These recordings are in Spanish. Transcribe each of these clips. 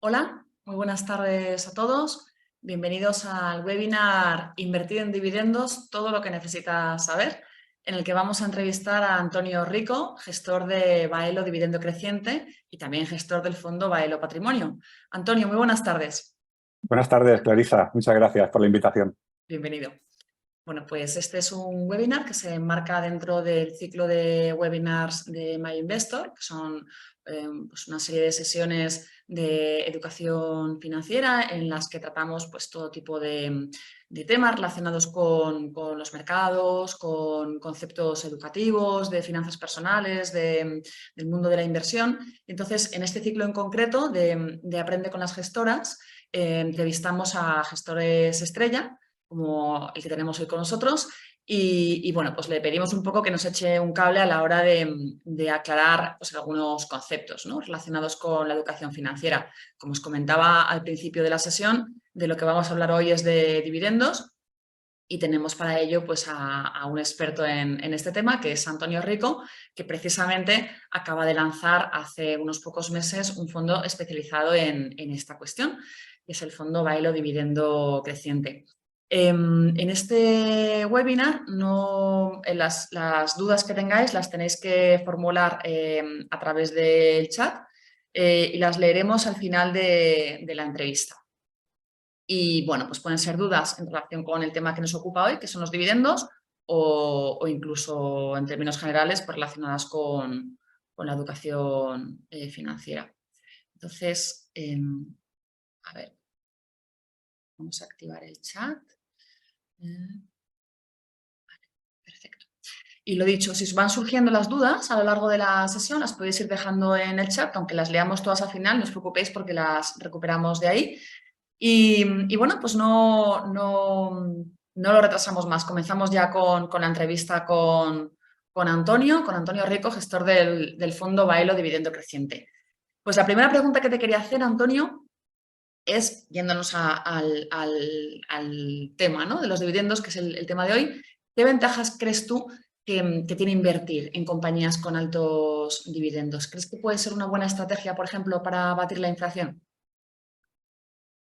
Hola, muy buenas tardes a todos. Bienvenidos al webinar Invertir en dividendos, todo lo que necesitas saber, en el que vamos a entrevistar a Antonio Rico, gestor de Baelo Dividendo Creciente y también gestor del fondo Baelo Patrimonio. Antonio, muy buenas tardes. Buenas tardes, Clarisa. Muchas gracias por la invitación. Bienvenido. Bueno, pues este es un webinar que se enmarca dentro del ciclo de webinars de MyInvestor, que son pues una serie de sesiones de educación financiera en las que tratamos pues, todo tipo de temas relacionados con los mercados, con conceptos educativos, de finanzas personales, del mundo de la inversión. Entonces, en este ciclo en concreto de Aprende con las gestoras, entrevistamos a gestores estrella, como el que tenemos hoy con nosotros, y bueno, pues le pedimos un poco que nos eche un cable a la hora de aclarar pues, algunos conceptos, ¿no?, relacionados con la educación financiera. Como os comentaba al principio de la sesión, de lo que vamos a hablar hoy es de dividendos, y tenemos para ello pues, a un experto en este tema, que es Antonio Rico, que precisamente acaba de lanzar hace unos pocos meses un fondo especializado en esta cuestión, que es el fondo Baelo Dividendo Creciente. En este webinar, las dudas que tengáis las tenéis que formular a través del chat y las leeremos al final de la entrevista. Y bueno, pues pueden ser dudas en relación con el tema que nos ocupa hoy, que son los dividendos, o incluso en términos generales pues relacionadas con la educación financiera. Entonces, a ver, vamos a activar el chat. Perfecto. Y lo dicho, si os van surgiendo las dudas a lo largo de la sesión, las podéis ir dejando en el chat, aunque las leamos todas al final, no os preocupéis porque las recuperamos de ahí. Y bueno, pues no lo retrasamos más. Comenzamos ya con la entrevista con Antonio Rico, gestor del fondo Baelo Dividendo Creciente. Pues la primera pregunta que te quería hacer, Antonio, es, yéndonos al tema, ¿no?, de los dividendos, que es el tema de hoy, ¿qué ventajas crees tú que tiene invertir en compañías con altos dividendos? ¿Crees que puede ser una buena estrategia, por ejemplo, para batir la inflación?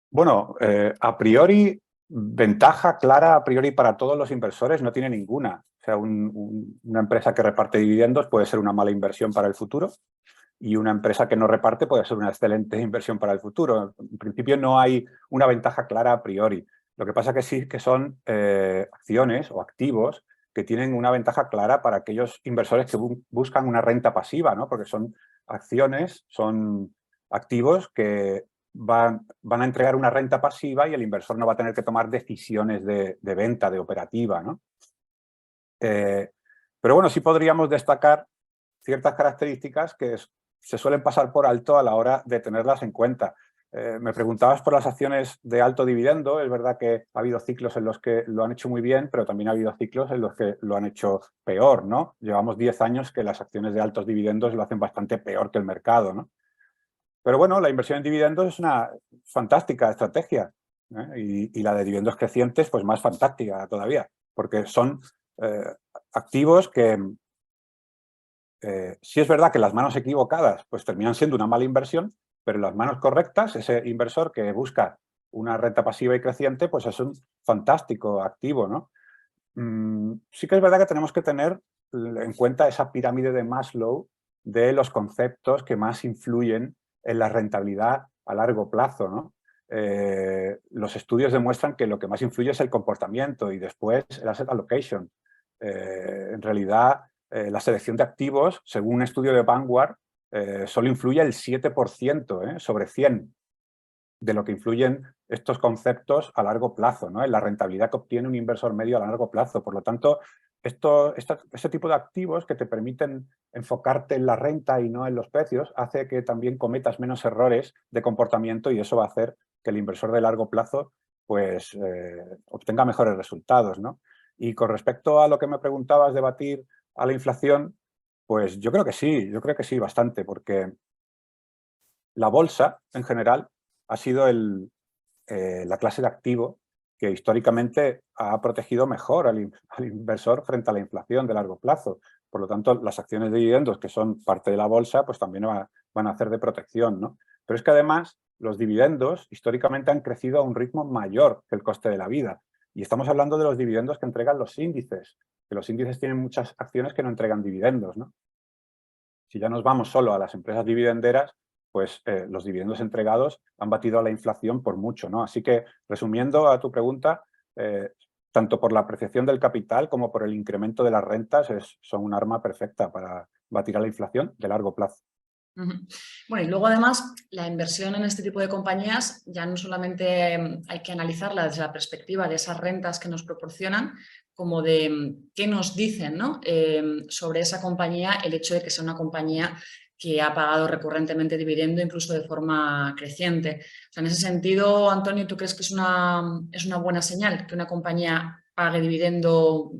Bueno, a priori, ventaja clara a priori para todos los inversores no tiene ninguna. O sea, una empresa que reparte dividendos puede ser una mala inversión para el futuro y una empresa que no reparte puede ser una excelente inversión para el futuro. En principio no hay una ventaja clara a priori. Lo que pasa que sí que son acciones o activos que tienen una ventaja clara para aquellos inversores que buscan una renta pasiva, ¿no? Porque son acciones, son activos que van a entregar una renta pasiva y el inversor no va a tener que tomar decisiones de venta, de operativa, ¿no? Pero bueno, sí podríamos destacar ciertas características que se suelen pasar por alto a la hora de tenerlas en cuenta. Me preguntabas por las acciones de alto dividendo. Es verdad que ha habido ciclos en los que lo han hecho muy bien, pero también ha habido ciclos en los que lo han hecho peor, ¿no? Llevamos 10 años que las acciones de altos dividendos lo hacen bastante peor que el mercado, ¿no? Pero bueno, la inversión en dividendos es una fantástica estrategia, ¿eh? Y la de dividendos crecientes, pues más fantástica todavía, porque son activos que, sí es verdad que las manos equivocadas pues terminan siendo una mala inversión, pero en las manos correctas, ese inversor que busca una renta pasiva y creciente, pues es un fantástico activo, ¿no? Sí que es verdad que tenemos que tener en cuenta esa pirámide de Maslow de los conceptos que más influyen en la rentabilidad a largo plazo, ¿no? Los estudios demuestran que lo que más influye es el comportamiento y después el asset allocation. En realidad, la selección de activos, según un estudio de Vanguard, solo influye el 7% sobre 100 de lo que influyen estos conceptos a largo plazo, ¿no?, en la rentabilidad que obtiene un inversor medio a largo plazo. Por lo tanto, este tipo de activos que te permiten enfocarte en la renta y no en los precios hace que también cometas menos errores de comportamiento y eso va a hacer que el inversor de largo plazo pues, obtenga mejores resultados, ¿no? Y con respecto a lo que me preguntabas de batir a la inflación, pues yo creo que sí, bastante, porque la bolsa en general ha sido la clase de activo que históricamente ha protegido mejor al inversor frente a la inflación de largo plazo. Por lo tanto, las acciones de dividendos, que son parte de la bolsa, pues también van a hacer de protección, ¿no? Pero es que además los dividendos históricamente han crecido a un ritmo mayor que el coste de la vida. Y estamos hablando de los dividendos que entregan los índices, que los índices tienen muchas acciones que no entregan dividendos, ¿no? Si ya nos vamos solo a las empresas dividenderas, pues los dividendos entregados han batido a la inflación por mucho, ¿no? Así que, resumiendo a tu pregunta, tanto por la apreciación del capital como por el incremento de las rentas son un arma perfecta para batir a la inflación de largo plazo. Bueno, y luego además la inversión en este tipo de compañías ya no solamente hay que analizarla desde la perspectiva de esas rentas que nos proporcionan, como de qué nos dicen, ¿no? Sobre esa compañía, el hecho de que sea una compañía que ha pagado recurrentemente dividendo, incluso de forma creciente. O sea, en ese sentido, Antonio, ¿tú crees que es una buena señal que una compañía pague dividendo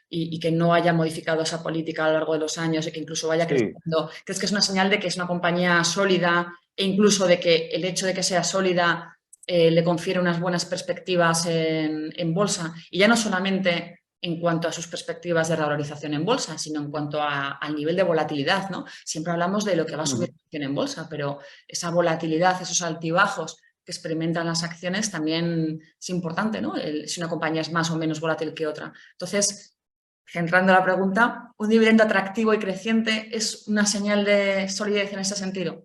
y que no haya modificado esa política a lo largo de los años y que incluso vaya Sí, creciendo? ¿Crees que es una señal de que es una compañía sólida e incluso de que el hecho de que sea sólida le confiere unas buenas perspectivas en bolsa? Y ya no solamente en cuanto a sus perspectivas de revalorización en bolsa, sino en cuanto al nivel de volatilidad, ¿no? Siempre hablamos de lo que va a subir la acción en bolsa, pero esa volatilidad, esos altibajos que experimentan las acciones también es importante, ¿no? Si una compañía es más o menos volátil que otra. Entonces, centrando la pregunta, ¿un dividendo atractivo y creciente es una señal de solidez en ese sentido?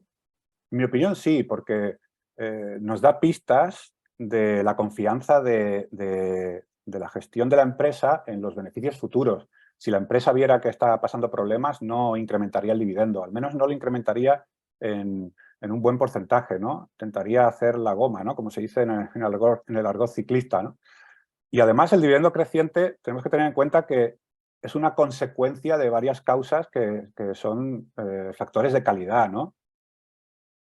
en mi opinión sí, porque nos da pistas de la confianza de la gestión de la empresa en los beneficios futuros. Si la empresa viera que está pasando problemas, no incrementaría el dividendo, al menos no lo incrementaría en un buen porcentaje, ¿no? Intentaría hacer la goma, ¿no? Como se dice en el argot ciclista, ¿no? Y además el dividendo creciente tenemos que tener en cuenta que es una consecuencia de varias causas que son factores de calidad, ¿no?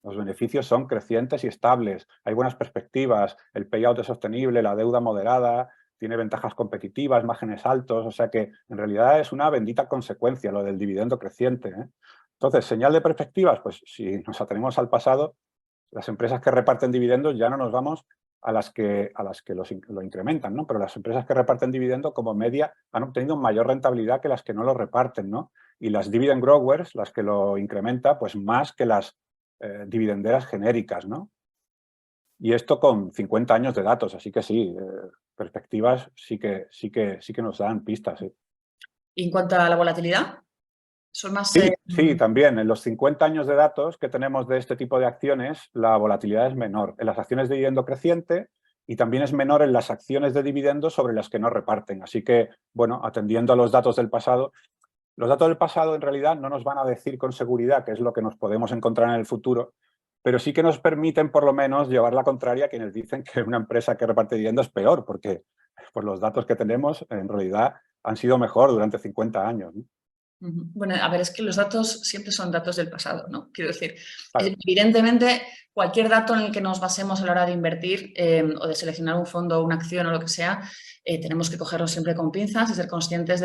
Los beneficios son crecientes y estables, hay buenas perspectivas, el payout es sostenible, la deuda moderada, tiene ventajas competitivas, márgenes altos, o sea que en realidad es una bendita consecuencia lo del dividendo creciente, ¿eh? Entonces, señal de perspectivas, pues si nos atenemos al pasado, las empresas que reparten dividendos ya no nos vamos a las que lo incrementan, ¿no? Pero las empresas que reparten dividendo como media han obtenido mayor rentabilidad que las que no lo reparten, ¿no? Y las dividend growers, las que lo incrementan, pues más que las dividenderas genéricas, ¿no? Y esto con 50 años de datos, así que sí, perspectivas sí que nos dan pistas, sí. Y en cuanto a la volatilidad, son más... Sí, sí, también. En los 50 años de datos que tenemos de este tipo de acciones, la volatilidad es menor. En las acciones de dividendo creciente y también es menor en las acciones de dividendo sobre las que no reparten. Así que, bueno, atendiendo a los datos del pasado en realidad no nos van a decir con seguridad qué es lo que nos podemos encontrar en el futuro, pero sí que nos permiten por lo menos llevar la contraria a quienes dicen que una empresa que reparte dividendo es peor, porque por los datos que tenemos en realidad han sido mejor durante 50 años, ¿no? Bueno, a ver, es que los datos siempre son datos del pasado, ¿no? Quiero decir, Claro. evidentemente, cualquier dato en el que nos basemos a la hora de invertir o de seleccionar un fondo o una acción o lo que sea, tenemos que cogerlo siempre con pinzas y ser conscientes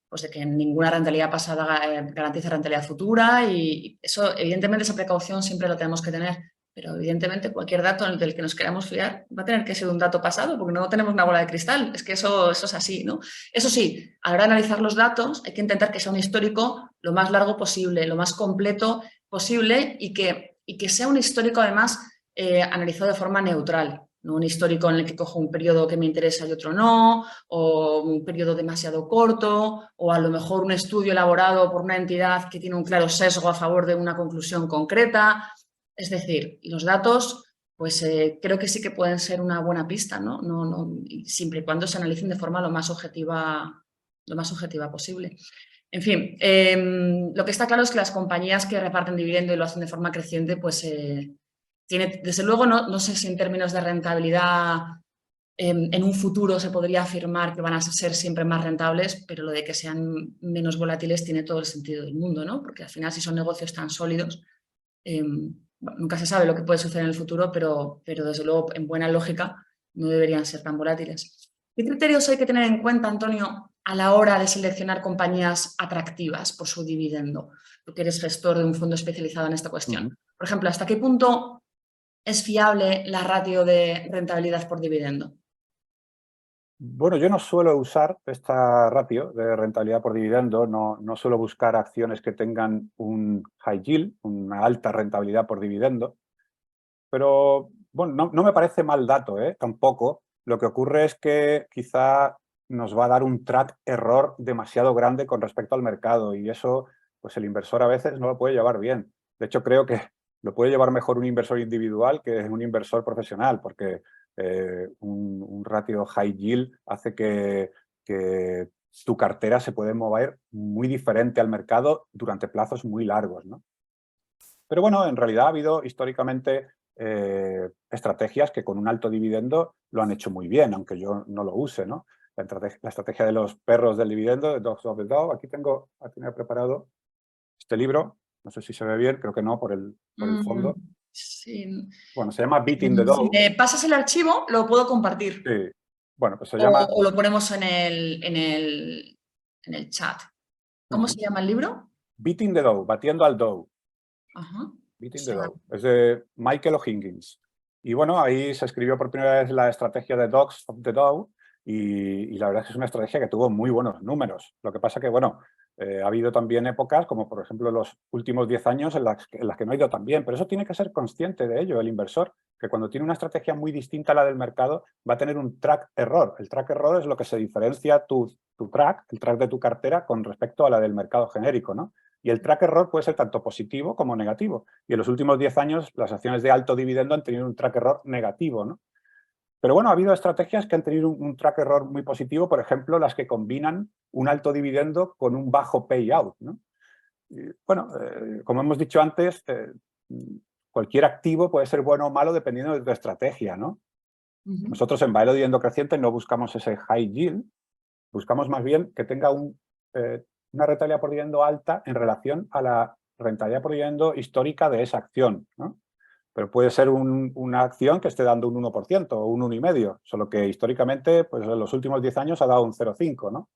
pues de que ninguna rentabilidad pasada garantiza rentabilidad futura y eso, evidentemente, esa precaución siempre la tenemos que tener. Pero evidentemente cualquier dato del que nos queramos fiar va a tener que ser un dato pasado porque no tenemos una bola de cristal. Es que eso es así, ¿no? Eso sí, a la hora de analizar los datos hay que intentar que sea un histórico lo más largo posible, lo más completo posible y que sea un histórico además analizado de forma neutral. No un histórico en el que cojo un periodo que me interesa y otro no, o un periodo demasiado corto, o a lo mejor un estudio elaborado por una entidad que tiene un claro sesgo a favor de una conclusión concreta. Es decir, los datos, pues creo que sí que pueden ser una buena pista, ¿no? Siempre y cuando se analicen de forma lo más objetiva posible. En fin, lo que está claro es que las compañías que reparten dividendo y lo hacen de forma creciente, pues tiene, desde luego, no sé si en términos de rentabilidad en un futuro se podría afirmar que van a ser siempre más rentables, pero lo de que sean menos volátiles tiene todo el sentido del mundo, ¿no? Porque al final, si son negocios tan sólidos, bueno, nunca se sabe lo que puede suceder en el futuro, pero desde luego, en buena lógica, no deberían ser tan volátiles. ¿Qué criterios hay que tener en cuenta, Antonio, a la hora de seleccionar compañías atractivas por su dividendo? Tú que eres gestor de un fondo especializado en esta cuestión. Por ejemplo, ¿hasta qué punto es fiable la ratio de rentabilidad por dividendo? Bueno, yo no suelo usar esta ratio de rentabilidad por dividendo, no suelo buscar acciones que tengan un high yield, una alta rentabilidad por dividendo. pero bueno, no me parece mal dato, tampoco. Lo que ocurre es que quizá nos va a dar un track error demasiado grande con respecto al mercado y eso, pues el inversor a veces no lo puede llevar bien. De hecho, creo que lo puede llevar mejor un inversor individual que un inversor profesional, porque un ratio high yield hace que tu cartera se puede mover muy diferente al mercado durante plazos muy largos, ¿no? Pero bueno, en realidad ha habido históricamente estrategias que con un alto dividendo lo han hecho muy bien, aunque yo no lo use, ¿no? La estrategia de los perros del dividendo, de Dogs of the Dow. Aquí tenía preparado este libro, no sé si se ve bien, creo que no por el fondo. Sí. Bueno, se llama Beating the Si Dow. me pasas el archivo, lo puedo compartir. Sí. Bueno, pues se llama... O lo ponemos en el chat. ¿Cómo se llama el libro? Beating the Dow, batiendo al Dow. Ajá. Beating the Dow. Es de Michael O'Higgins. Y bueno, ahí se escribió por primera vez la estrategia de Dogs of the Dow y la verdad es que es una estrategia que tuvo muy buenos números. Lo que pasa que, bueno, ha habido también épocas, como por ejemplo los últimos 10 años, en las que no ha ido tan bien. Pero eso tiene que ser consciente de ello el inversor, que cuando tiene una estrategia muy distinta a la del mercado va a tener un track error. El track error es lo que se diferencia el track de tu cartera con respecto a la del mercado genérico, ¿no? Y el track error puede ser tanto positivo como negativo. Y en los últimos 10 años las acciones de alto dividendo han tenido un track error negativo, ¿no? Pero bueno, ha habido estrategias que han tenido un track error muy positivo, por ejemplo, las que combinan un alto dividendo con un bajo payout, ¿no? Y, bueno, como hemos dicho antes, cualquier activo puede ser bueno o malo dependiendo de tu estrategia, ¿no? Nosotros en Baelo Dividendo Creciente no buscamos ese high yield, buscamos más bien que tenga una rentabilidad por dividendo alta en relación a la rentabilidad por dividendo histórica de esa acción, ¿no? Pero puede ser una acción que esté dando un 1% o un 1,5%, solo que históricamente, pues en los últimos 10 años ha dado un 0,5%, ¿no?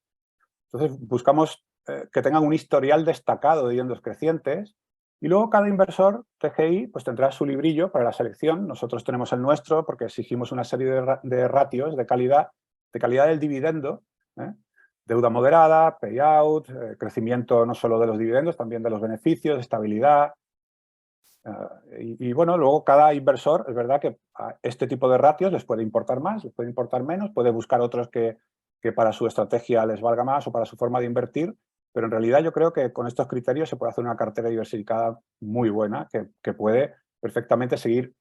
Entonces buscamos que tengan un historial destacado de dividendos crecientes y luego cada inversor TGI pues tendrá su librillo para la selección. Nosotros tenemos el nuestro porque exigimos una serie de ratios de calidad del dividendo, ¿eh? Deuda moderada, payout, crecimiento no solo de los dividendos, también de los beneficios, estabilidad. Y bueno, luego cada inversor, es verdad que a este tipo de ratios les puede importar más, les puede importar menos, puede buscar otros que para su estrategia les valga más o para su forma de invertir, pero en realidad yo creo que con estos criterios se puede hacer una cartera diversificada muy buena que puede perfectamente seguir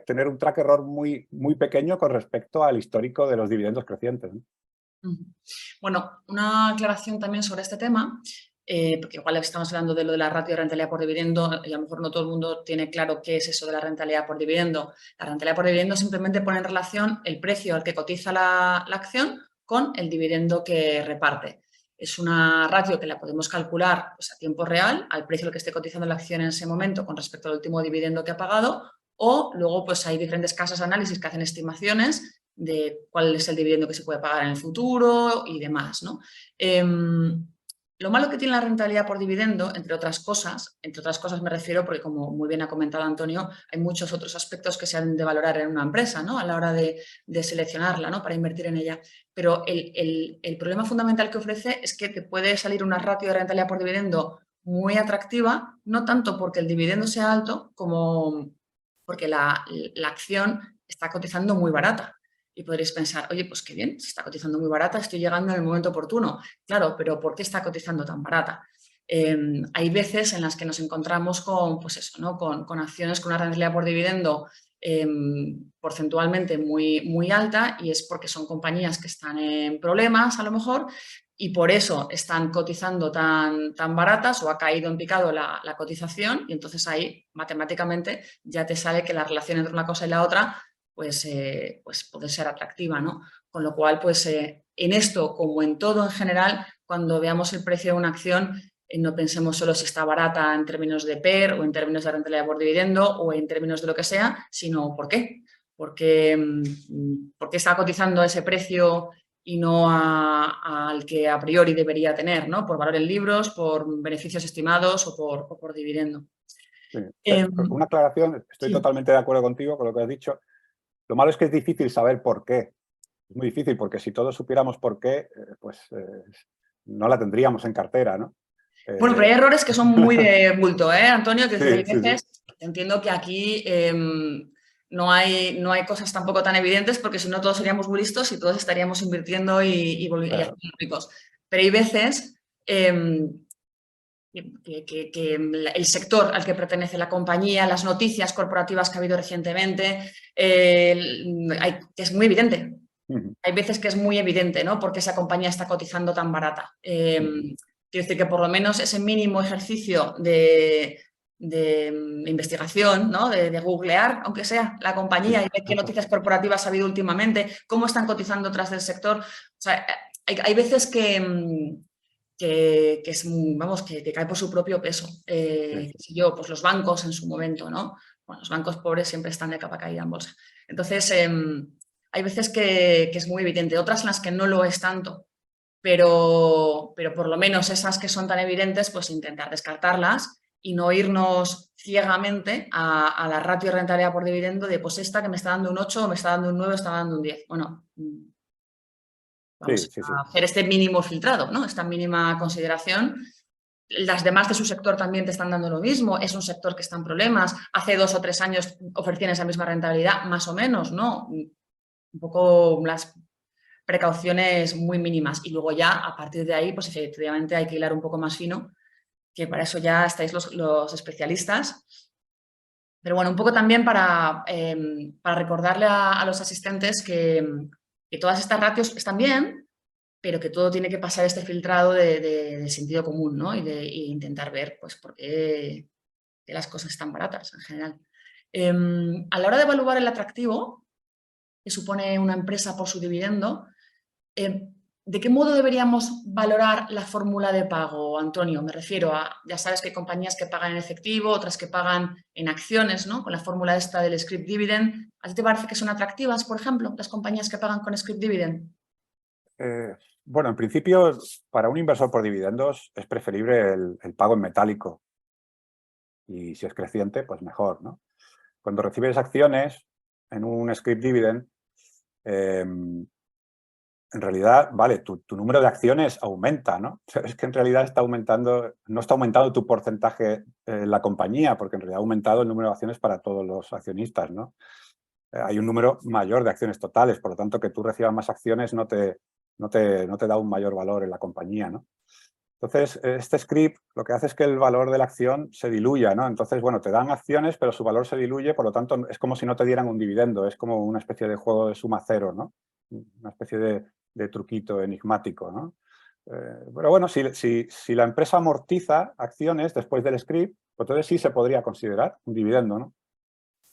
tener un track error muy, muy pequeño con respecto al histórico de los dividendos crecientes, ¿no? Bueno, una aclaración también sobre este tema, porque igual estamos hablando de lo de la ratio de rentabilidad por dividendo y a lo mejor no todo el mundo tiene claro qué es eso de la rentabilidad por dividendo. La rentabilidad por dividendo simplemente pone en relación el precio al que cotiza la acción con el dividendo que reparte. Es una ratio que la podemos calcular pues, a tiempo real, al precio al que esté cotizando la acción en ese momento con respecto al último dividendo que ha pagado, o luego pues hay diferentes casas de análisis que hacen estimaciones de cuál es el dividendo que se puede pagar en el futuro y demás, ¿no? Lo malo que tiene la rentabilidad por dividendo, entre otras cosas me refiero porque, como muy bien ha comentado Antonio, hay muchos otros aspectos que se han de valorar en una empresa, ¿no? A la hora de seleccionarla, ¿no? Para invertir en ella. Pero el problema fundamental que ofrece es que te puede salir una ratio de rentabilidad por dividendo muy atractiva, no tanto porque el dividendo sea alto, como porque la acción está cotizando muy barata. Y podréis pensar, oye, pues qué bien, se está cotizando muy barata, estoy llegando en el momento oportuno. Claro, pero ¿por qué está cotizando tan barata? Hay veces en las que nos encontramos con, pues eso, ¿no? Con acciones con una rentabilidad por dividendo porcentualmente muy, muy alta y es porque son compañías que están en problemas a lo mejor y por eso están cotizando tan baratas o ha caído en picado la cotización y entonces ahí matemáticamente ya te sale que la relación entre una cosa y la otra pues puede ser atractiva, ¿no? Con lo cual, pues en esto, como en todo en general, cuando veamos el precio de una acción, no pensemos solo si está barata en términos de PER o en términos de rentabilidad por dividendo o en términos de lo que sea, sino ¿por qué? ¿Por qué está cotizando a ese precio y no al que a priori debería tener, ¿no? Por valor en libros, por beneficios estimados o por dividendo. Sí. Una aclaración, estoy totalmente de acuerdo contigo con lo que has dicho. Lo malo es que es difícil saber por qué. Es muy difícil porque si todos supiéramos por qué, pues no la tendríamos en cartera, ¿no? Bueno, pero hay errores que son muy de bulto, ¿eh, Antonio? Que Sí, hay sí, sí. veces, entiendo que aquí no hay cosas tampoco tan evidentes porque si no todos seríamos muy listos y todos estaríamos invirtiendo y haciendo ricos. Pero hay veces que el sector al que pertenece la compañía, las noticias corporativas que ha habido recientemente, que es muy evidente. Hay veces que es muy evidente, ¿no? Porque esa compañía está cotizando tan barata. Quiero decir que por lo menos ese mínimo ejercicio de investigación, ¿no? De googlear, aunque sea la compañía, y ver qué noticias corporativas ha habido últimamente, cómo están cotizando otras del sector. O sea, hay veces que cae por su propio peso. Pues los bancos en su momento, ¿no? Bueno, los bancos pobres siempre están de capa caída en bolsa. Entonces, hay veces que es muy evidente, otras en las que no lo es tanto, pero por lo menos esas que son tan evidentes, pues intentar descartarlas y no irnos ciegamente a la ratio de rentabilidad por dividendo de pues esta que me está dando un 8, me está dando un 9, me está dando un 10. Bueno, vamos a hacer este mínimo filtrado, ¿no? Esta mínima consideración. Las demás de su sector también te están dando lo mismo, es un sector que está en problemas, hace 2 o 3 años ofrecían esa misma rentabilidad, más o menos, ¿no? Un poco las precauciones muy mínimas y luego ya a partir de ahí pues efectivamente hay que hilar un poco más fino, que para eso ya estáis los especialistas. Pero bueno, un poco también para recordarle a los asistentes que todas estas ratios están bien, pero que todo tiene que pasar este filtrado de sentido común, ¿no? Y intentar ver pues por qué las cosas están baratas en general. A la hora de evaluar el atractivo que supone una empresa por su dividendo, ¿de qué modo deberíamos valorar la fórmula de pago, Antonio? Me refiero a, ya sabes que hay compañías que pagan en efectivo, otras que pagan en acciones, ¿no? Con la fórmula esta del scrip dividend. ¿A ti te parece que son atractivas, por ejemplo, las compañías que pagan con scrip dividend? Bueno, en principio, para un inversor por dividendos es preferible el pago en metálico. Y si es creciente, pues mejor, ¿no? Cuando recibes acciones en un scrip dividend, en realidad, vale, tu número de acciones aumenta, ¿no? Es que en realidad está aumentando, no está aumentando tu porcentaje en la compañía, porque en realidad ha aumentado el número de acciones para todos los accionistas, ¿no? Hay un número mayor de acciones totales, por lo tanto, que tú recibas más acciones no te da un mayor valor en la compañía, ¿no? Entonces, este script lo que hace es que el valor de la acción se diluya, ¿no? Entonces, bueno, te dan acciones, pero su valor se diluye, por lo tanto, es como si no te dieran un dividendo, es como una especie de juego de suma cero, ¿no? Una especie de truquito enigmático, ¿no? Pero bueno, si la empresa amortiza acciones después del script, pues entonces sí se podría considerar un dividendo, ¿no?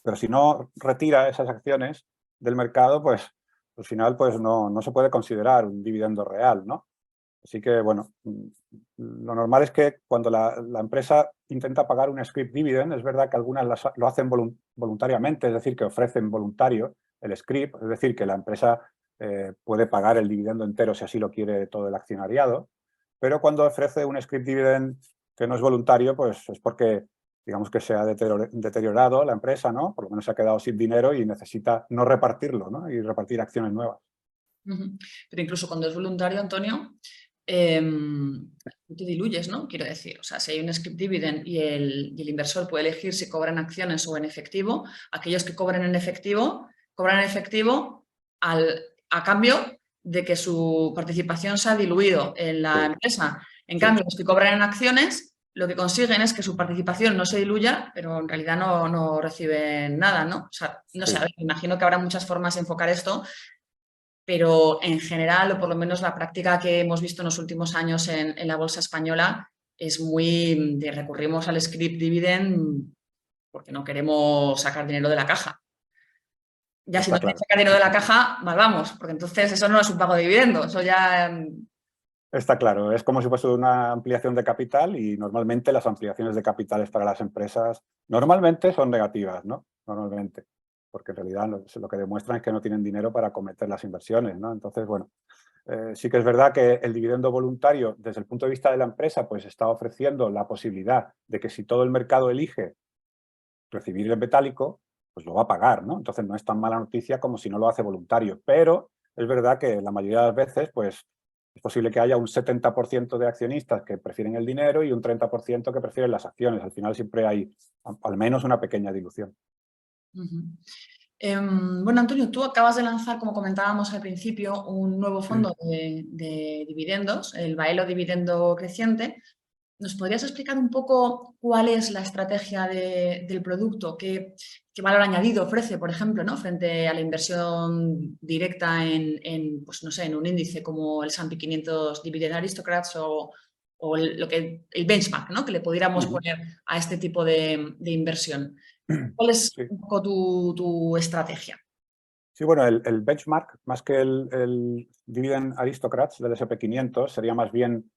Pero si no retira esas acciones del mercado, pues al final pues no se puede considerar un dividendo real, ¿no? Así que, bueno, lo normal es que cuando la empresa intenta pagar un scrip dividend, es verdad que algunas lo hacen voluntariamente, es decir, que ofrecen voluntario el scrip, es decir, que la empresa puede pagar el dividendo entero si así lo quiere todo el accionariado, pero cuando ofrece un scrip dividend que no es voluntario, pues es porque, digamos que se ha deteriorado la empresa, ¿no? Por lo menos se ha quedado sin dinero y necesita no repartirlo, ¿no? Y repartir acciones nuevas. Pero incluso cuando es voluntario, Antonio, tú te diluyes, ¿no? Quiero decir, o sea, si hay un scrip dividend y el inversor puede elegir si cobran acciones o en efectivo, aquellos que cobran en efectivo a cambio de que su participación se ha diluido en la empresa. En cambio, los que cobran en acciones, lo que consiguen es que su participación no se diluya, pero en realidad no reciben nada, ¿no? O sea, no sé, me imagino que habrá muchas formas de enfocar esto, pero en general, o por lo menos la práctica que hemos visto en los últimos años en la bolsa española es muy de recurrimos al scrip dividend porque no queremos sacar dinero de la caja. Ya si no quieres sacar dinero de la caja, mal vamos, porque entonces eso no es un pago de dividendo, eso ya... Está claro, es como si fuese una ampliación de capital y normalmente las ampliaciones de capitales para las empresas normalmente son negativas, ¿no? Normalmente, porque en realidad lo que demuestran es que no tienen dinero para cometer las inversiones, ¿no? Entonces, bueno, sí que es verdad que el dividendo voluntario, desde el punto de vista de la empresa, pues está ofreciendo la posibilidad de que si todo el mercado elige recibir el metálico, pues lo va a pagar, ¿no? Entonces no es tan mala noticia como si no lo hace voluntario, pero es verdad que la mayoría de las veces, pues es posible que haya un 70% de accionistas que prefieren el dinero y un 30% que prefieren las acciones. Al final siempre hay al menos una pequeña dilución. Bueno, Antonio, tú acabas de lanzar, como comentábamos al principio, un nuevo fondo de dividendos, el Baelo Dividendo Creciente. ¿Nos podrías explicar un poco cuál es la estrategia del producto? ¿Qué valor añadido ofrece, por ejemplo, ¿no? Frente a la inversión directa pues, no sé, en un índice como el S&P 500 Dividend Aristocrats o el benchmark, ¿no? Que le pudiéramos Ujú. poner a este tipo de inversión? ¿Cuál es Sí. un poco tu estrategia? Sí, bueno, el benchmark, más que el Dividend Aristocrats del S&P 500, sería más bien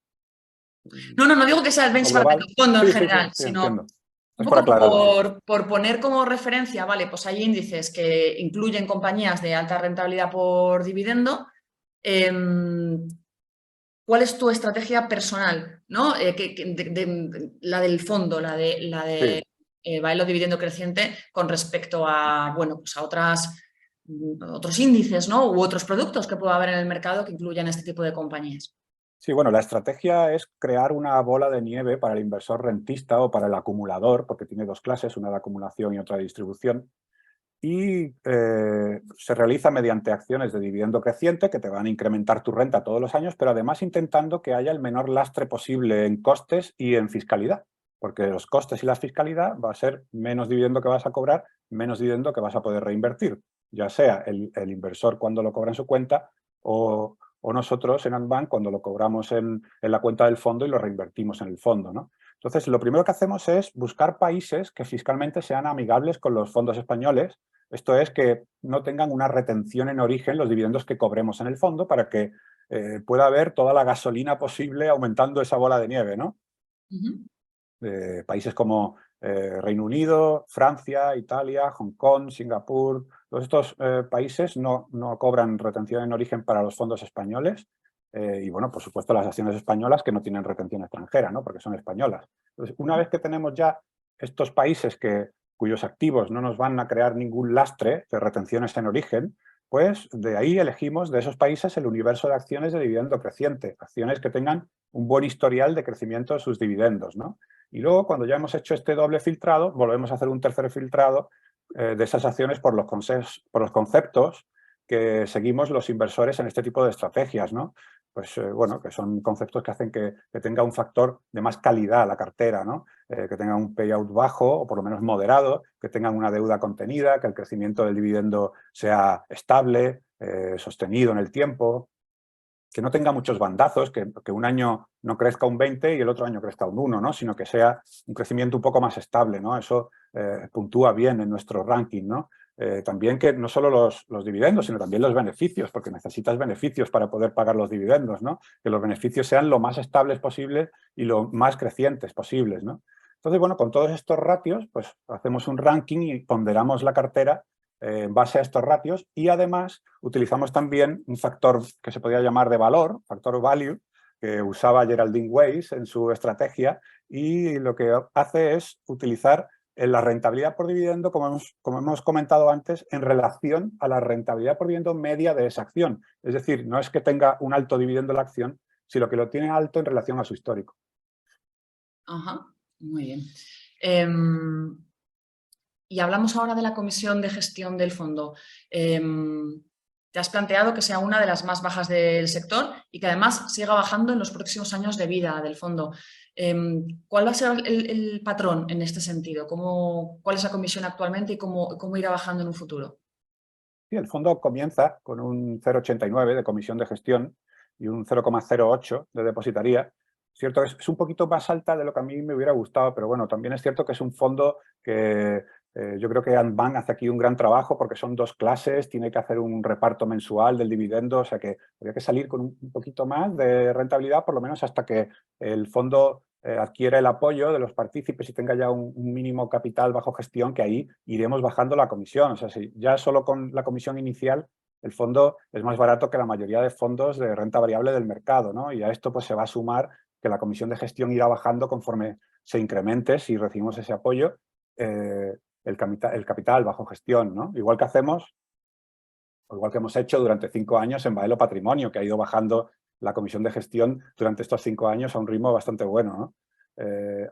No digo que sea el lo benchmark global. del fondo en Sí, sí, sí, general, sí, sino entiendo. un Es por poco aclararlo, sí. por poner como referencia, vale, pues hay índices que incluyen compañías de alta rentabilidad por dividendo. em, ¿Cuál es tu estrategia personal, ¿no? La del fondo, la de Sí. Baelo Dividendo Creciente con respecto a, bueno, pues a otros índices, ¿no? U otros productos que pueda haber en el mercado que incluyan este tipo de compañías? Sí, bueno, la estrategia es crear una bola de nieve para el inversor rentista o para el acumulador, porque tiene dos clases, una de acumulación y otra de distribución, y se realiza mediante acciones de dividendo creciente que te van a incrementar tu renta todos los años, pero además intentando que haya el menor lastre posible en costes y en fiscalidad, porque los costes y la fiscalidad va a ser menos dividendo que vas a cobrar, menos dividendo que vas a poder reinvertir, ya sea el inversor cuando lo cobra en su cuenta o nosotros en Andbank cuando lo cobramos en la cuenta del fondo y lo reinvertimos en el fondo, ¿no? Entonces, lo primero que hacemos es buscar países que fiscalmente sean amigables con los fondos españoles. Esto es que no tengan una retención en origen los dividendos que cobremos en el fondo para que pueda haber toda la gasolina posible aumentando esa bola de nieve, ¿no? Ujú. Países como Reino Unido, Francia, Italia, Hong Kong, Singapur, todos estos países no cobran retención en origen para los fondos españoles y, bueno, por supuesto, las acciones españolas que no tienen retención extranjera, ¿no? Porque son españolas. Entonces, una vez que tenemos ya estos países cuyos activos no nos van a crear ningún lastre de retenciones en origen, pues de ahí elegimos de esos países el universo de acciones de dividendo creciente, acciones que tengan un buen historial de crecimiento de sus dividendos, ¿no? Y luego, cuando ya hemos hecho este doble filtrado, volvemos a hacer un tercer filtrado de esas acciones por los conceptos que seguimos los inversores en este tipo de estrategias, ¿no? Pues bueno, que son conceptos que hacen que tenga un factor de más calidad la cartera, ¿no? Que tenga un payout bajo o por lo menos moderado, que tengan una deuda contenida, que el crecimiento del dividendo sea estable, sostenido en el tiempo, que no tenga muchos bandazos, que un año no crezca un 20 y el otro año crezca un 1, ¿no? Sino que sea un crecimiento un poco más estable, ¿no? Eso puntúa bien en nuestro ranking, ¿no? También que no solo los dividendos, sino también los beneficios, porque necesitas beneficios para poder pagar los dividendos, ¿no? Que los beneficios sean lo más estables posibles y lo más crecientes posibles, ¿no? Entonces, bueno, con todos estos ratios, pues hacemos un ranking y ponderamos la cartera en base a estos ratios y además utilizamos también un factor que se podría llamar de valor, factor value, que usaba Geraldine Weiss en su estrategia y lo que hace es utilizar la rentabilidad por dividendo, como hemos comentado antes, en relación a la rentabilidad por dividendo media de esa acción. Es decir, no es que tenga un alto dividendo la acción, sino que lo tiene alto en relación a su histórico. Ajá, muy bien. Em, Y hablamos ahora de la comisión de gestión del fondo. Te has planteado que sea una de las más bajas del sector y que además siga bajando en los próximos años de vida del fondo. ¿Cuál va a ser el patrón en este sentido? ¿Cuál es la comisión actualmente y cómo irá bajando en un futuro? Sí, el fondo comienza con un 0,89 de comisión de gestión y un 0,08 de depositaría. Cierto, es un poquito más alta de lo que a mí me hubiera gustado, pero bueno, también es cierto que es un fondo que yo creo que Andbank hace aquí un gran trabajo porque son dos clases, tiene que hacer un reparto mensual del dividendo, o sea que habría que salir con un poquito más de rentabilidad, por lo menos hasta que el fondo adquiera el apoyo de los partícipes y tenga ya un mínimo capital bajo gestión, que ahí iremos bajando la comisión. O sea, si ya solo con la comisión inicial el fondo es más barato que la mayoría de fondos de renta variable del mercado, ¿no? Y a esto pues se va a sumar que la comisión de gestión irá bajando conforme se incremente, si recibimos ese apoyo, el capital bajo gestión, ¿no? Igual que hacemos, o igual que hemos hecho durante 5 años en Baelo Patrimonio, que ha ido bajando la comisión de gestión durante estos 5 años a un ritmo bastante bueno, ¿no?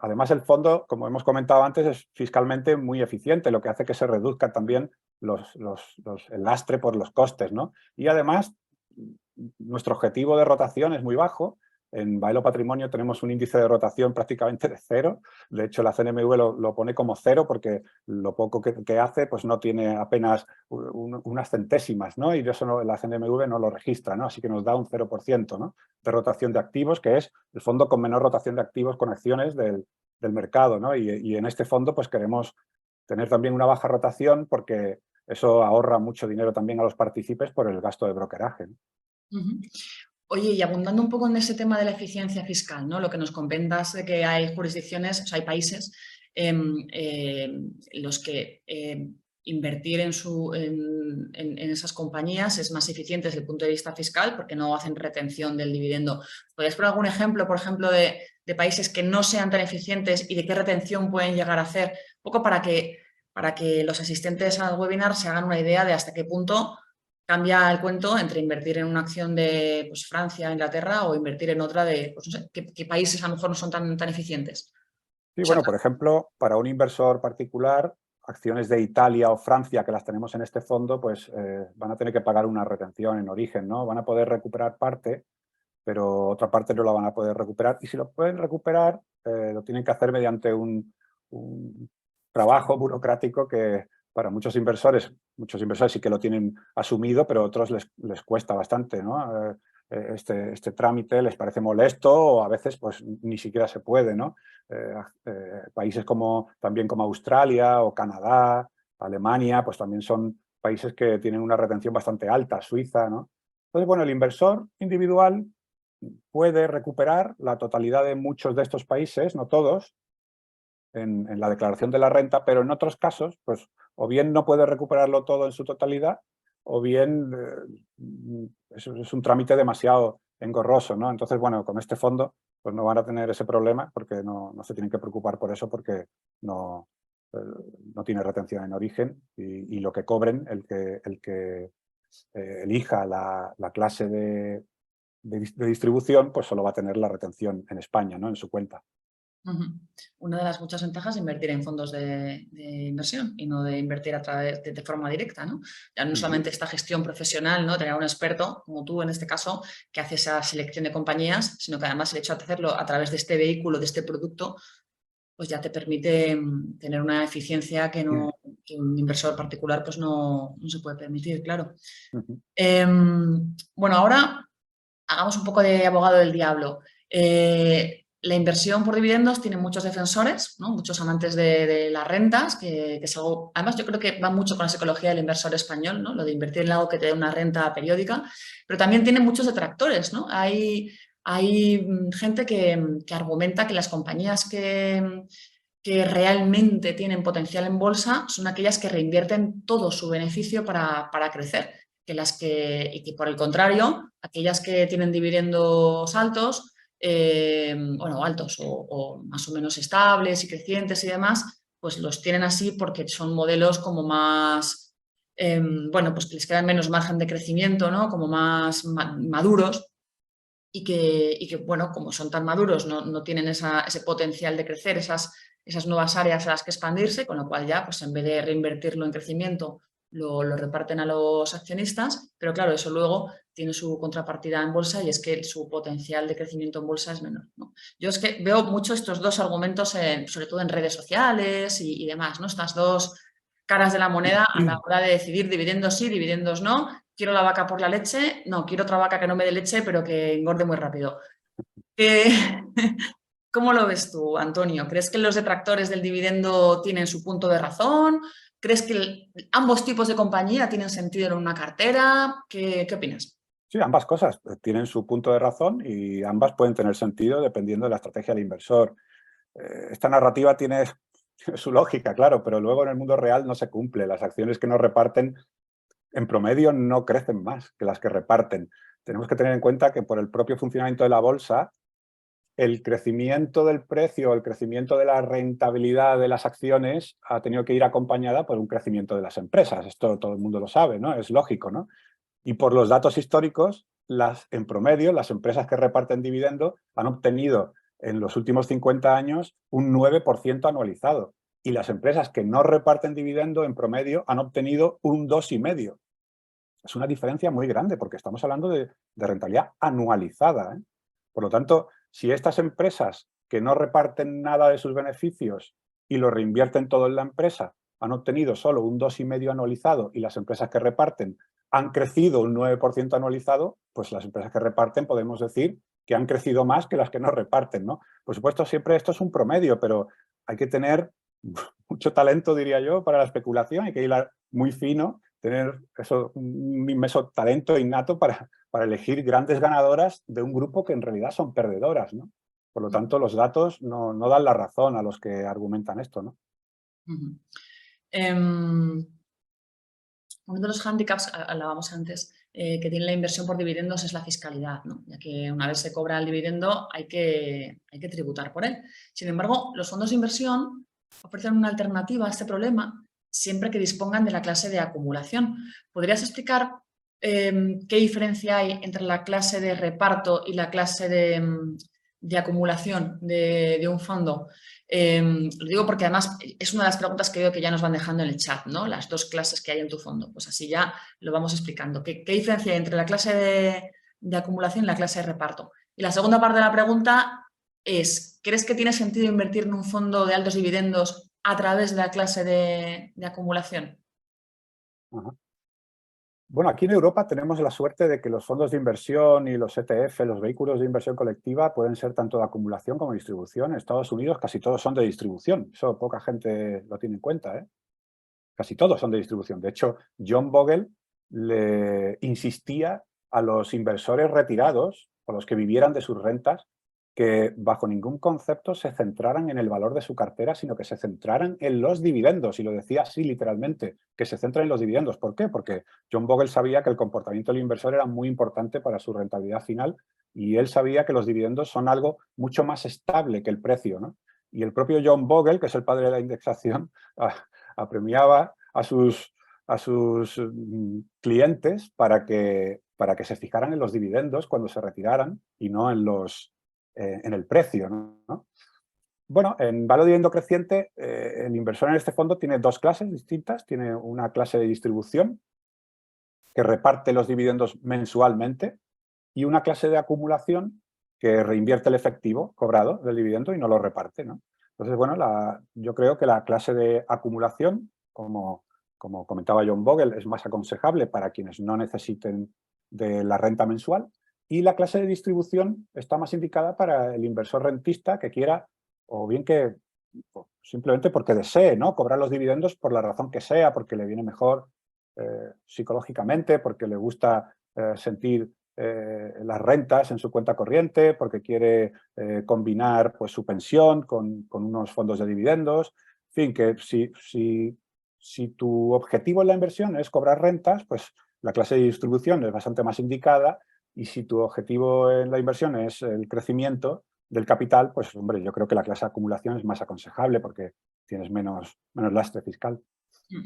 Además, el fondo, como hemos comentado antes, es fiscalmente muy eficiente, lo que hace que se reduzca también el lastre por los costes, ¿no? Y además, nuestro objetivo de rotación es muy bajo. En Baelo Patrimonio tenemos un índice de rotación prácticamente de 0. De hecho, la CNMV lo pone como 0 porque lo poco que hace pues no tiene apenas unas centésimas, ¿no? Y eso la CNMV no lo registra, ¿no? Así que nos da un 0%, ¿no?, de rotación de activos, que es el fondo con menor rotación de activos con acciones del mercado, ¿no? Y en este fondo pues queremos tener también una baja rotación porque eso ahorra mucho dinero también a los partícipes por el gasto de brokeraje, ¿no? Oye, y abundando un poco en ese tema de la eficiencia fiscal, ¿no? Lo que nos comentas de que hay jurisdicciones, o sea, hay países en los que invertir en esas compañías es más eficiente desde el punto de vista fiscal porque no hacen retención del dividendo. ¿Podrías poner algún ejemplo, por ejemplo, de países que no sean tan eficientes y de qué retención pueden llegar a hacer? Un poco para que los asistentes al webinar se hagan una idea de hasta qué punto cambia el cuento entre invertir en una acción de pues, Francia, Inglaterra o invertir en otra de, pues, no sé, qué países a lo mejor no son tan eficientes. Sí, O sea, bueno, por ejemplo, para un inversor particular, acciones de Italia o Francia que las tenemos en este fondo, pues van a tener que pagar una retención en origen, ¿no? Van a poder recuperar parte, pero otra parte no la van a poder recuperar. Y si lo pueden recuperar, lo tienen que hacer mediante un trabajo burocrático que para muchos inversores sí que lo tienen asumido, pero a otros les cuesta bastante, ¿no? Este trámite les parece molesto o a veces pues ni siquiera se puede, ¿no? Países también como Australia o Canadá, Alemania, pues también son países que tienen una retención bastante alta, Suiza, ¿no? Entonces, bueno, el inversor individual puede recuperar la totalidad de muchos de estos países, no todos, en la declaración de la renta, pero en otros casos, pues o bien no puede recuperarlo todo en su totalidad, o bien es un trámite demasiado engorroso, ¿no? Entonces, bueno, con este fondo pues no van a tener ese problema porque no se tienen que preocupar por eso porque no, no tiene retención en origen y lo que cobren, el que elija la clase de distribución, pues solo va a tener la retención en España, ¿no?, en su cuenta. Una de las muchas ventajas es invertir en fondos de inversión y no de invertir a través de forma directa, ¿no? Ya no solamente esta gestión profesional, ¿no?, tener un experto como tú en este caso que hace esa selección de compañías, sino que además el hecho de hacerlo a través de este vehículo, de este producto, pues ya te permite tener una eficiencia que un inversor particular pues no se puede permitir, claro. Bueno, ahora hagamos un poco de abogado del diablo. La inversión por dividendos tiene muchos defensores, ¿no?, muchos amantes de las rentas, que es algo, además yo creo que va mucho con la psicología del inversor español, ¿no?, lo de invertir en algo que te dé una renta periódica, pero también tiene muchos detractores, ¿no? Hay gente que argumenta que las compañías que realmente tienen potencial en bolsa son aquellas que reinvierten todo su beneficio para crecer. Y que por el contrario, aquellas que tienen dividendos altos, bueno, altos o más o menos estables y crecientes y demás, pues los tienen así porque son modelos como más, bueno, pues que les queda menos margen de crecimiento, ¿no?, como más maduros y que, bueno, como son tan maduros, no tienen ese potencial de crecer, esas nuevas áreas a las que expandirse, con lo cual ya, pues en vez de reinvertirlo en crecimiento, lo reparten a los accionistas, pero claro, eso luego tiene su contrapartida en bolsa y es que su potencial de crecimiento en bolsa es menor, ¿no? Yo es que veo mucho estos dos argumentos, sobre todo en redes sociales y demás, ¿no? Estas dos caras de la moneda a la hora de decidir dividendos sí, dividendos no. Quiero la vaca por la leche, no, quiero otra vaca que no me dé leche, pero que engorde muy rápido. ¿Cómo lo ves tú, Antonio? ¿Crees que los detractores del dividendo tienen su punto de razón? ¿Crees que ambos tipos de compañía tienen sentido en una cartera? ¿Qué opinas? Sí, ambas cosas tienen su punto de razón y ambas pueden tener sentido dependiendo de la estrategia del inversor. Esta narrativa tiene su lógica, claro, pero luego en el mundo real no se cumple. Las acciones que nos reparten en promedio no crecen más que las que reparten. Tenemos que tener en cuenta que por el propio funcionamiento de la bolsa, el crecimiento del precio, el crecimiento de la rentabilidad de las acciones ha tenido que ir acompañada por un crecimiento de las empresas. Esto todo el mundo lo sabe, ¿no? Es lógico, ¿no? Y por los datos históricos, en promedio, las empresas que reparten dividendo han obtenido en los últimos 50 años un 9% anualizado. Y las empresas que no reparten dividendo en promedio han obtenido un 2,5%. Es una diferencia muy grande porque estamos hablando de rentabilidad anualizada, ¿eh? Por lo tanto, si estas empresas que no reparten nada de sus beneficios y lo reinvierten todo en la empresa han obtenido solo un 2,5% anualizado y las empresas que reparten han crecido un 9% anualizado, pues las empresas que reparten podemos decir que han crecido más que las que no reparten, ¿no? Por supuesto, siempre esto es un promedio, pero hay que tener mucho talento, diría yo, para la especulación, hay que hilar muy fino, tener eso, un inmenso talento innato para elegir grandes ganadoras de un grupo que en realidad son perdedoras, ¿no? Por lo tanto, los datos no dan la razón a los que argumentan esto, ¿no? Uno de los hándicaps, hablábamos antes, que tiene la inversión por dividendos es la fiscalidad, ¿no? Ya que una vez se cobra el dividendo hay que tributar por él. Sin embargo, los fondos de inversión ofrecen una alternativa a este problema siempre que dispongan de la clase de acumulación. ¿Podrías explicar qué diferencia hay entre la clase de reparto y la clase de acumulación de un fondo? Lo digo porque además es una de las preguntas que veo que ya nos van dejando en el chat, ¿no? Las dos clases que hay en tu fondo. Pues así ya lo vamos explicando. ¿Qué diferencia hay entre la clase de acumulación y la clase de reparto? Y la segunda parte de la pregunta es, ¿crees que tiene sentido invertir en un fondo de altos dividendos a través de la clase de acumulación? Ajá. Bueno, aquí en Europa tenemos la suerte de que los fondos de inversión y los ETF, los vehículos de inversión colectiva, pueden ser tanto de acumulación como de distribución. En Estados Unidos casi todos son de distribución. Eso poca gente lo tiene en cuenta, ¿eh? Casi todos son de distribución. De hecho, John Bogle le insistía a los inversores retirados, a los que vivieran de sus rentas, que bajo ningún concepto se centraran en el valor de su cartera, sino que se centraran en los dividendos. Y lo decía así literalmente, que se centren en los dividendos. ¿Por qué? Porque John Bogle sabía que el comportamiento del inversor era muy importante para su rentabilidad final y él sabía que los dividendos son algo mucho más estable que el precio, ¿no? Y el propio John Bogle, que es el padre de la indexación, apremiaba a sus clientes para que se fijaran en los dividendos cuando se retiraran y no en el precio, ¿no? Bueno, en valor dividendo creciente, el inversor en este fondo tiene dos clases distintas. Tiene una clase de distribución que reparte los dividendos mensualmente y una clase de acumulación que reinvierte el efectivo cobrado del dividendo y no lo reparte, ¿no? Entonces, bueno, yo creo que la clase de acumulación, como comentaba John Bogle, es más aconsejable para quienes no necesiten de la renta mensual, y la clase de distribución está más indicada para el inversor rentista que quiera, o bien que simplemente porque desee, ¿no?, cobrar los dividendos por la razón que sea, porque le viene mejor psicológicamente, porque le gusta sentir las rentas en su cuenta corriente, porque quiere combinar pues, su pensión con unos fondos de dividendos. En fin, que si tu objetivo en la inversión es cobrar rentas, pues la clase de distribución es bastante más indicada, y si tu objetivo en la inversión es el crecimiento del capital, pues hombre, yo creo que la clase de acumulación es más aconsejable porque tienes menos lastre fiscal.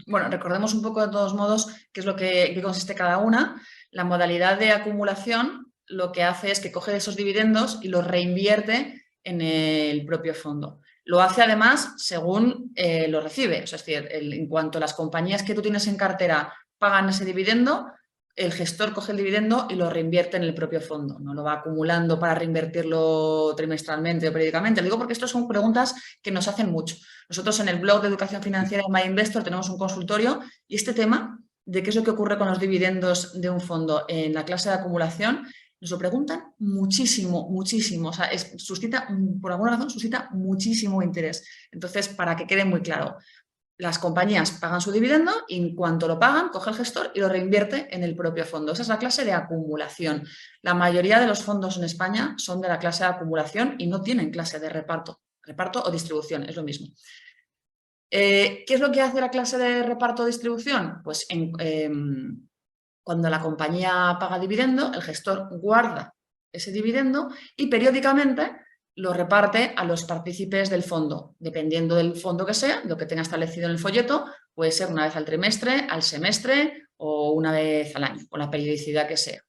Bueno, recordemos un poco de todos modos qué es lo que consiste cada una. La modalidad de acumulación lo que hace es que coge esos dividendos y los reinvierte en el propio fondo. Lo hace además según lo recibe. O sea, es decir, en cuanto las compañías que tú tienes en cartera pagan ese dividendo, el gestor coge el dividendo y lo reinvierte en el propio fondo. No lo va acumulando para reinvertirlo trimestralmente o periódicamente. Lo digo porque estas son preguntas que nos hacen mucho. Nosotros en el blog de educación financiera de MyInvestor tenemos un consultorio y este tema de qué es lo que ocurre con los dividendos de un fondo en la clase de acumulación nos lo preguntan muchísimo, muchísimo. O sea, por alguna razón suscita muchísimo interés. Entonces, para que quede muy claro, las compañías pagan su dividendo y en cuanto lo pagan, coge el gestor y lo reinvierte en el propio fondo. Esa es la clase de acumulación. La mayoría de los fondos en España son de la clase de acumulación y no tienen clase de reparto. Reparto o distribución, es lo mismo. ¿Qué es lo que hace la clase de reparto o distribución? Pues cuando la compañía paga dividendo, el gestor guarda ese dividendo y periódicamente lo reparte a los partícipes del fondo, dependiendo del fondo que sea, lo que tenga establecido en el folleto, puede ser una vez al trimestre, al semestre o una vez al año, o la periodicidad que sea.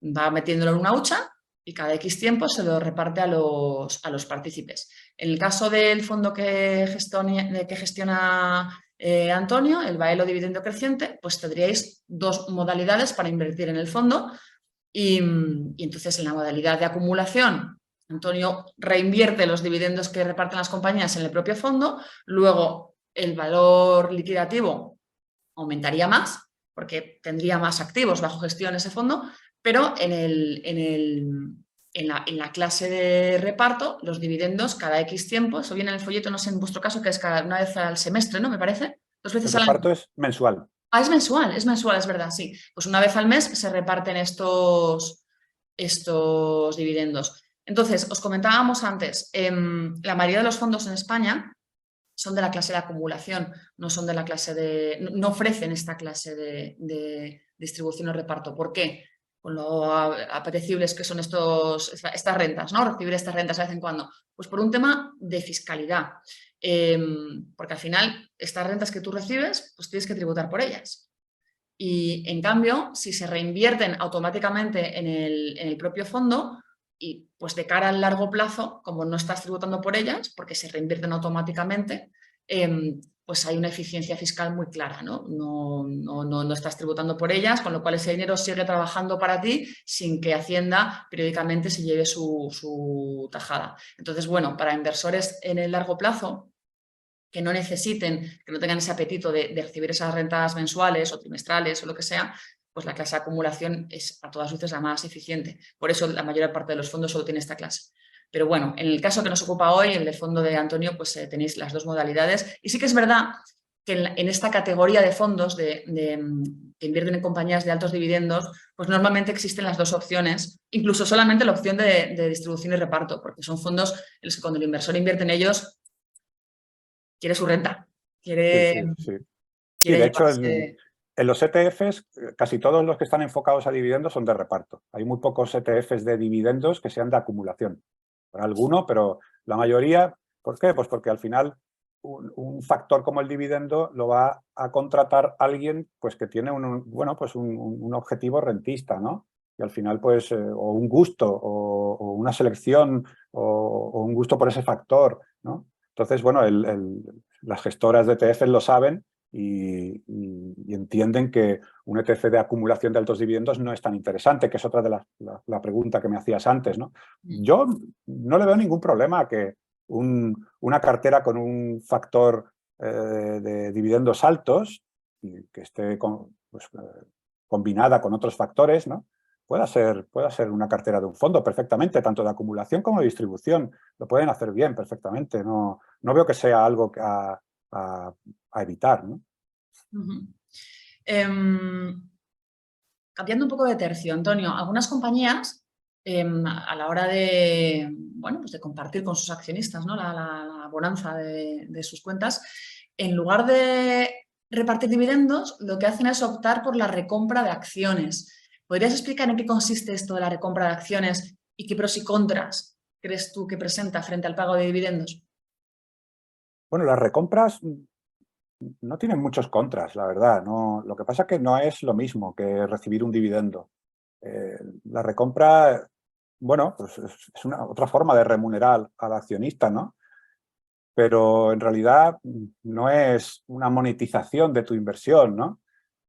Va metiéndolo en una hucha y cada X tiempo se lo reparte a los partícipes. En el caso del fondo que gestiona Antonio, el Baelo dividendo creciente, pues tendríais dos modalidades para invertir en el fondo y entonces en la modalidad de acumulación, Antonio reinvierte los dividendos que reparten las compañías en el propio fondo, luego el valor liquidativo aumentaría más porque tendría más activos bajo gestión ese fondo, pero en la clase de reparto, los dividendos cada X tiempo, eso viene en el folleto, no sé en vuestro caso, que es cada una vez al semestre, ¿no? Me parece, 2 El veces al reparto año. es mensual. Ah, es mensual, es verdad, sí. Pues una vez al mes se reparten estos dividendos. Entonces, os comentábamos antes, la mayoría de los fondos en España son de la clase de acumulación, no son de la clase no ofrecen esta clase de distribución o reparto. ¿Por qué? Con lo apetecibles que son estas rentas, ¿no? Recibir estas rentas de vez en cuando. Pues por un tema de fiscalidad. Porque al final, estas rentas que tú recibes, pues tienes que tributar por ellas. Y en cambio, si se reinvierten automáticamente en el propio fondo, y pues de cara al largo plazo, como no estás tributando por ellas, porque se reinvierten automáticamente, pues hay una eficiencia fiscal muy clara, ¿no? No estás tributando por ellas, con lo cual ese dinero sigue trabajando para ti sin que Hacienda periódicamente se lleve su tajada. Entonces, bueno, para inversores en el largo plazo, que no necesiten, que no tengan ese apetito de recibir esas rentas mensuales o trimestrales o lo que sea, pues la clase de acumulación es a todas luces la más eficiente. Por eso la mayor parte de los fondos solo tiene esta clase. Pero bueno, en el caso que nos ocupa hoy, el del fondo de Antonio, pues tenéis las dos modalidades. Y sí que es verdad que en esta categoría de fondos que invierten en compañías de altos dividendos, pues normalmente existen las dos opciones, incluso solamente la opción de distribución y reparto, porque son fondos en los que cuando el inversor invierte en ellos, quiere su renta, Sí, quiere, sí, sí. Sí, quiere de hecho, llevarse... en los ETFs, casi todos los que están enfocados a dividendos son de reparto. Hay muy pocos ETFs de dividendos que sean de acumulación. Habrá alguno, pero la mayoría, ¿por qué? Pues porque al final un factor como el dividendo lo va a contratar alguien pues, que tiene bueno, pues un objetivo rentista, ¿no? Y al final, pues, o un gusto, o una selección, o un gusto por ese factor, ¿no? Entonces, bueno, las gestoras de ETFs lo saben y entienden que un ETF de acumulación de altos dividendos no es tan interesante, que es otra de la pregunta que me hacías antes, ¿no? Yo no le veo ningún problema a que una cartera con un factor de dividendos altos y que esté combinada con otros factores, ¿no? Pueda ser una cartera de un fondo perfectamente, tanto de acumulación como de distribución. Lo pueden hacer bien perfectamente. No veo que sea algo a evitar, ¿no? Cambiando un poco de tercio, Antonio, algunas compañías a la hora bueno, pues de compartir con sus accionistas, ¿no? la bonanza de sus cuentas, en lugar de repartir dividendos, lo que hacen es optar por la recompra de acciones. ¿Podrías explicar en qué consiste esto de la recompra de acciones y qué pros y contras crees tú que presenta frente al pago de dividendos? Bueno, las recompras no tienen muchos contras, la verdad. No, lo que pasa es que no es lo mismo que recibir un dividendo. La recompra, bueno, pues es otra forma de remunerar al accionista, ¿no? Pero en realidad no es una monetización de tu inversión, ¿no?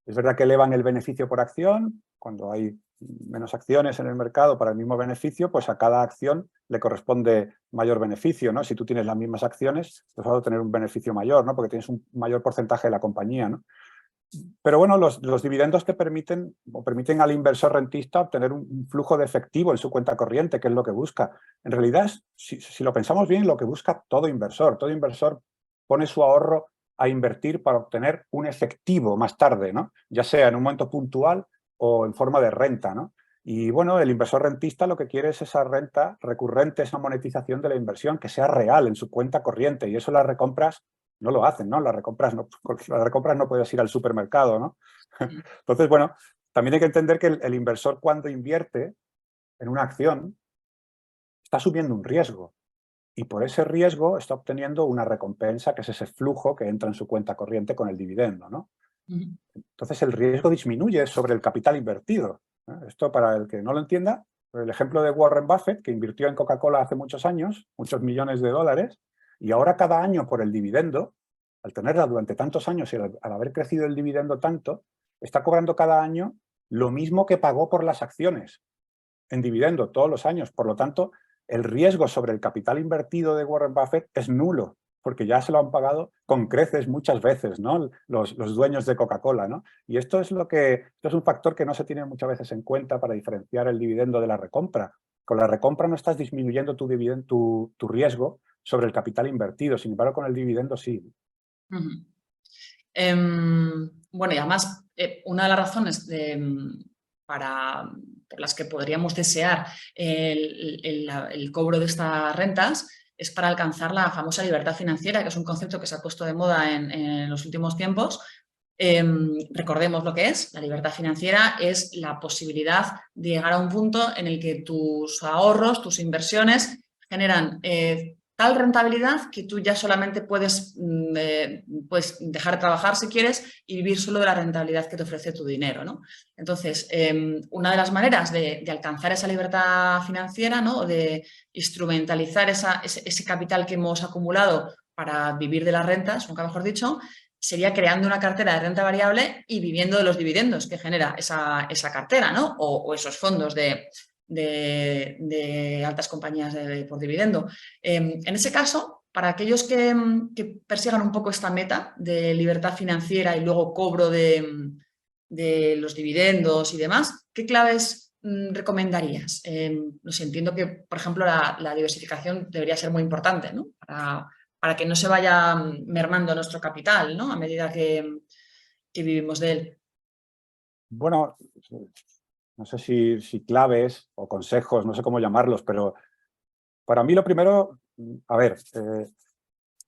Es verdad que elevan el beneficio por acción, cuando hay menos acciones en el mercado para el mismo beneficio, pues a cada acción le corresponde mayor beneficio, ¿no? Si tú tienes las mismas acciones, pues vas a tener un beneficio mayor, ¿no? Porque tienes un mayor porcentaje de la compañía, ¿no? Pero bueno, los dividendos te permiten al inversor rentista obtener un flujo de efectivo en su cuenta corriente, que es lo que busca. En realidad, si lo pensamos bien, lo que busca todo inversor. Todo inversor pone su ahorro a invertir para obtener un efectivo más tarde, ¿no? Ya sea en un momento puntual o en forma de renta, ¿no? Y bueno, el inversor rentista lo que quiere es esa renta recurrente, esa monetización de la inversión que sea real en su cuenta corriente, y eso las recompras no lo hacen, ¿no? Las recompras no puedes ir al supermercado, ¿no? Entonces, bueno, también hay que entender que el inversor cuando invierte en una acción está asumiendo un riesgo y por ese riesgo está obteniendo una recompensa, que es ese flujo que entra en su cuenta corriente con el dividendo, ¿no? Entonces el riesgo disminuye sobre el capital invertido, ¿eh? Esto, para el que no lo entienda, el ejemplo de Warren Buffett, que invirtió en Coca-Cola hace muchos años, muchos millones de dólares, y ahora cada año por el dividendo, al tenerla durante tantos años y al haber crecido el dividendo tanto, está cobrando cada año lo mismo que pagó por las acciones en dividendo todos los años. Por lo tanto, el riesgo sobre el capital invertido de Warren Buffett es nulo, porque ya se lo han pagado con creces muchas veces, ¿no? Los dueños de Coca-Cola, ¿no? Y esto es un factor que no se tiene muchas veces en cuenta para diferenciar el dividendo de la recompra. Con la recompra no estás disminuyendo tu riesgo sobre el capital invertido, sin embargo, con el dividendo sí. Uh-huh. Bueno, y además, una de las razones por las que podríamos desear el cobro de estas rentas es para alcanzar la famosa libertad financiera, que es un concepto que se ha puesto de moda en los últimos tiempos. Recordemos lo que es. La libertad financiera es la posibilidad de llegar a un punto en el que tus ahorros, tus inversiones generan tal rentabilidad que tú ya solamente puedes dejar de trabajar si quieres y vivir solo de la rentabilidad que te ofrece tu dinero, ¿no? Entonces, una de las maneras de alcanzar esa libertad financiera, ¿no? O de instrumentalizar ese capital que hemos acumulado para vivir de las rentas, nunca mejor dicho, sería creando una cartera de renta variable y viviendo de los dividendos que genera esa cartera, ¿no? O esos fondos de altas compañías por dividendo. En ese caso, para aquellos que persigan un poco esta meta de libertad financiera y luego cobro de los dividendos y demás, ¿qué claves recomendarías? No sé, entiendo que, por ejemplo, la diversificación debería ser muy importante, ¿no? Para que no se vaya mermando nuestro capital, ¿no? A medida que vivimos de él. Bueno, no sé si claves o consejos, no sé cómo llamarlos, pero para mí lo primero, a ver,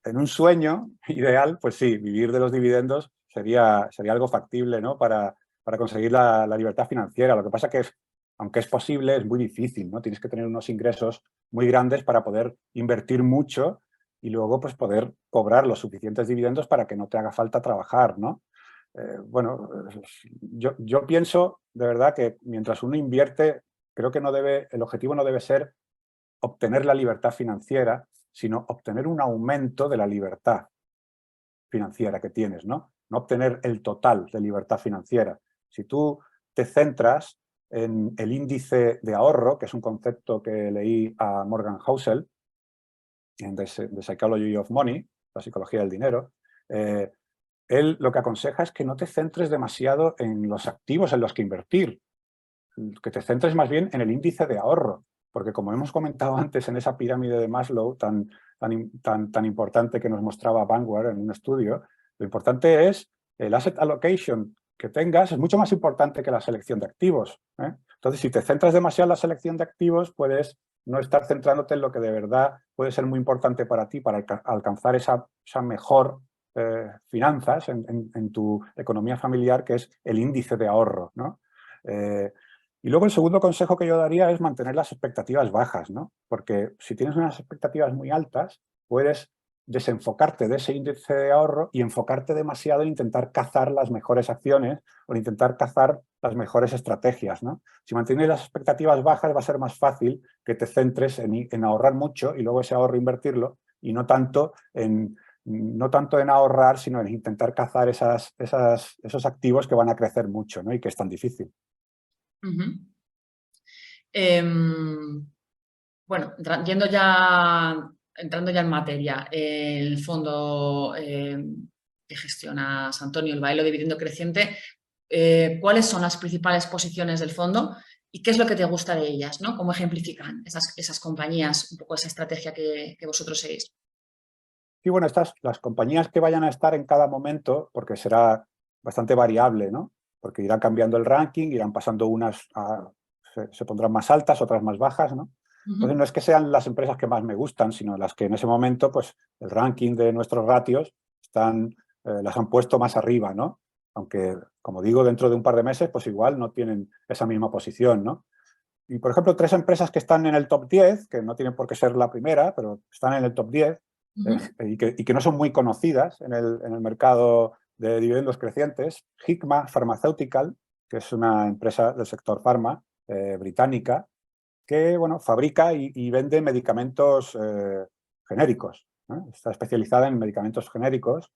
en un sueño ideal, pues sí, vivir de los dividendos sería algo factible, ¿no? Para conseguir la libertad financiera. Lo que pasa que, aunque es posible, es muy difícil, ¿no? Tienes que tener unos ingresos muy grandes para poder invertir mucho y luego pues poder cobrar los suficientes dividendos para que no te haga falta trabajar, ¿no? Bueno, yo pienso de verdad que mientras uno invierte, creo que el objetivo no debe ser obtener la libertad financiera, sino obtener un aumento de la libertad financiera que tienes, ¿no? No obtener el total de libertad financiera. Si tú te centras en el índice de ahorro, que es un concepto que leí a Morgan Housel, en The Psychology of Money, la psicología del dinero, él lo que aconseja es que no te centres demasiado en los activos en los que invertir, que te centres más bien en el índice de ahorro, porque como hemos comentado antes en esa pirámide de Maslow tan importante que nos mostraba Vanguard en un estudio, lo importante es el asset allocation que tengas, es mucho más importante que la selección de activos, ¿eh? Entonces, si te centras demasiado en la selección de activos, puedes no estar centrándote en lo que de verdad puede ser muy importante para ti, para alcanzar esa mejor finanzas en tu economía familiar, que es el índice de ahorro, ¿no? Y luego el segundo consejo que yo daría es mantener las expectativas bajas, ¿no? Porque si tienes unas expectativas muy altas, puedes desenfocarte de ese índice de ahorro y enfocarte demasiado en intentar cazar las mejores acciones o en intentar cazar las mejores estrategias, ¿no? Si mantienes las expectativas bajas, va a ser más fácil que te centres en ahorrar mucho y luego ese ahorro invertirlo, y no tanto en ahorrar, sino en intentar cazar esos activos que van a crecer mucho, ¿no? Y que es tan difícil. Uh-huh. Bueno, entrando ya en materia, el fondo que gestionas, Antonio, el Baelo Dividendo Creciente, ¿cuáles son las principales posiciones del fondo y qué es lo que te gusta de ellas, ¿no? ¿Cómo ejemplifican esas compañías, un poco esa estrategia que vosotros seguís? Y bueno, las compañías que vayan a estar en cada momento, porque será bastante variable, ¿no? Porque irán cambiando el ranking, irán pasando se pondrán más altas, otras más bajas, ¿no? Entonces, no es que sean las empresas que más me gustan, sino las que en ese momento, pues, el ranking de nuestros ratios las han puesto más arriba, ¿no? Aunque, como digo, dentro de un par de meses, pues igual no tienen esa misma posición, ¿no? Y, por ejemplo, 3 empresas que están en el top 10, que no tienen por qué ser la primera, pero están en el top 10, y que no son muy conocidas en el mercado de dividendos crecientes. Hikma Pharmaceutical, que es una empresa del sector farma británica, que bueno, fabrica y vende medicamentos genéricos. Está especializada en medicamentos genéricos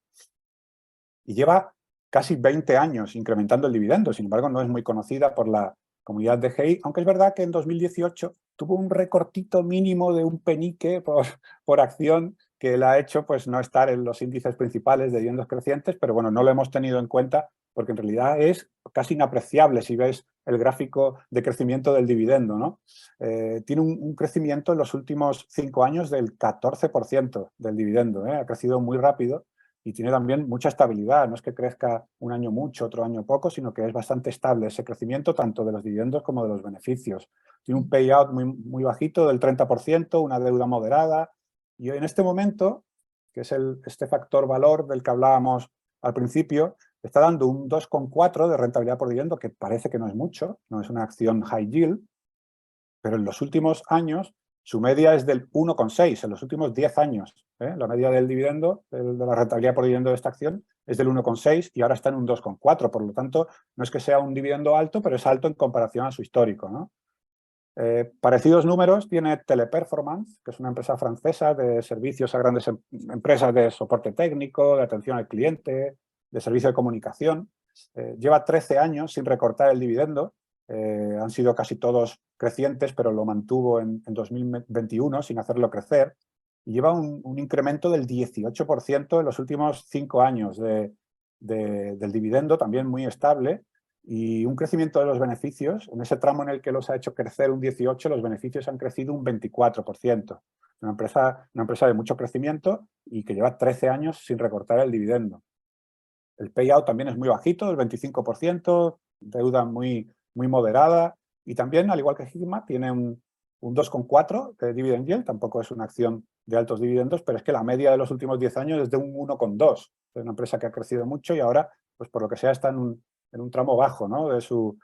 y lleva casi 20 años incrementando el dividendo. Sin embargo, no es muy conocida por la comunidad de GI, aunque es verdad que en 2018 tuvo un recortito mínimo de un penique por acción que la ha hecho pues, no estar en los índices principales de dividendos crecientes, pero bueno, no lo hemos tenido en cuenta porque en realidad es casi inapreciable si ves el gráfico de crecimiento del dividendo, ¿no? Tiene un crecimiento en los últimos 5 años del 14% del dividendo, ha crecido muy rápido y tiene también mucha estabilidad. No es que crezca un año mucho, otro año poco, sino que es bastante estable ese crecimiento tanto de los dividendos como de los beneficios. Tiene un payout muy bajito del 30%, una deuda moderada y en este momento, que es este factor valor del que hablábamos al principio, está dando un 2,4 de rentabilidad por dividendo, que parece que no es mucho, no es una acción high yield, pero en los últimos años su media es del 1,6, en los últimos 10 años. La media del dividendo, de la rentabilidad por dividendo de esta acción, es del 1,6 y ahora está en un 2,4. Por lo tanto, no es que sea un dividendo alto, pero es alto en comparación a su histórico, ¿no? Parecidos números tiene Teleperformance, que es una empresa francesa de servicios a grandes empresas de soporte técnico, de atención al cliente, de servicio de comunicación. Lleva 13 años sin recortar el dividendo. Han sido casi todos crecientes, pero lo mantuvo en 2021 sin hacerlo crecer. Y lleva un incremento del 18% en los últimos 5 años del dividendo, también muy estable. Y un crecimiento de los beneficios, en ese tramo en el que los ha hecho crecer un 18%, los beneficios han crecido un 24%. Una empresa de mucho crecimiento y que lleva 13 años sin recortar el dividendo. El payout también es muy bajito, el 25%, deuda muy moderada y también, al igual que Hikma, tiene un 2,4 de dividend yield, tampoco es una acción de altos dividendos, pero es que la media de los últimos 10 años es de un 1,2. Es una empresa que ha crecido mucho y ahora, pues por lo que sea, está en un tramo bajo, ¿no? de su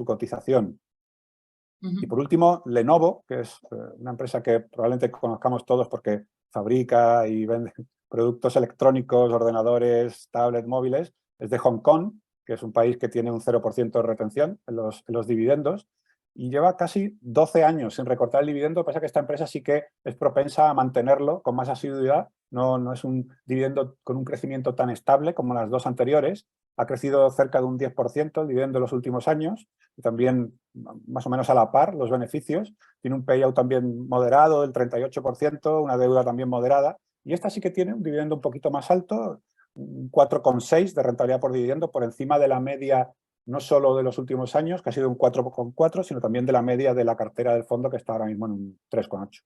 cotización. Y por último, Lenovo, que es una empresa que probablemente conozcamos todos porque fabrica y vende productos electrónicos, ordenadores, tablets, móviles, es de Hong Kong, que es un país que tiene un 0% de retención en los dividendos, y lleva casi 12 años sin recortar el dividendo. Pasa que esta empresa sí que es propensa a mantenerlo con más asiduidad, no es un dividendo con un crecimiento tan estable como las dos anteriores. Ha crecido cerca de un 10% el dividendo en los últimos años, y también más o menos a la par los beneficios. Tiene un payout también moderado del 38%, una deuda también moderada, y esta sí que tiene un dividendo un poquito más alto, un 4,6 de rentabilidad por dividendo, por encima de la media no solo de los últimos años, que ha sido un 4,4, sino también de la media de la cartera del fondo, que está ahora mismo en un 3,8.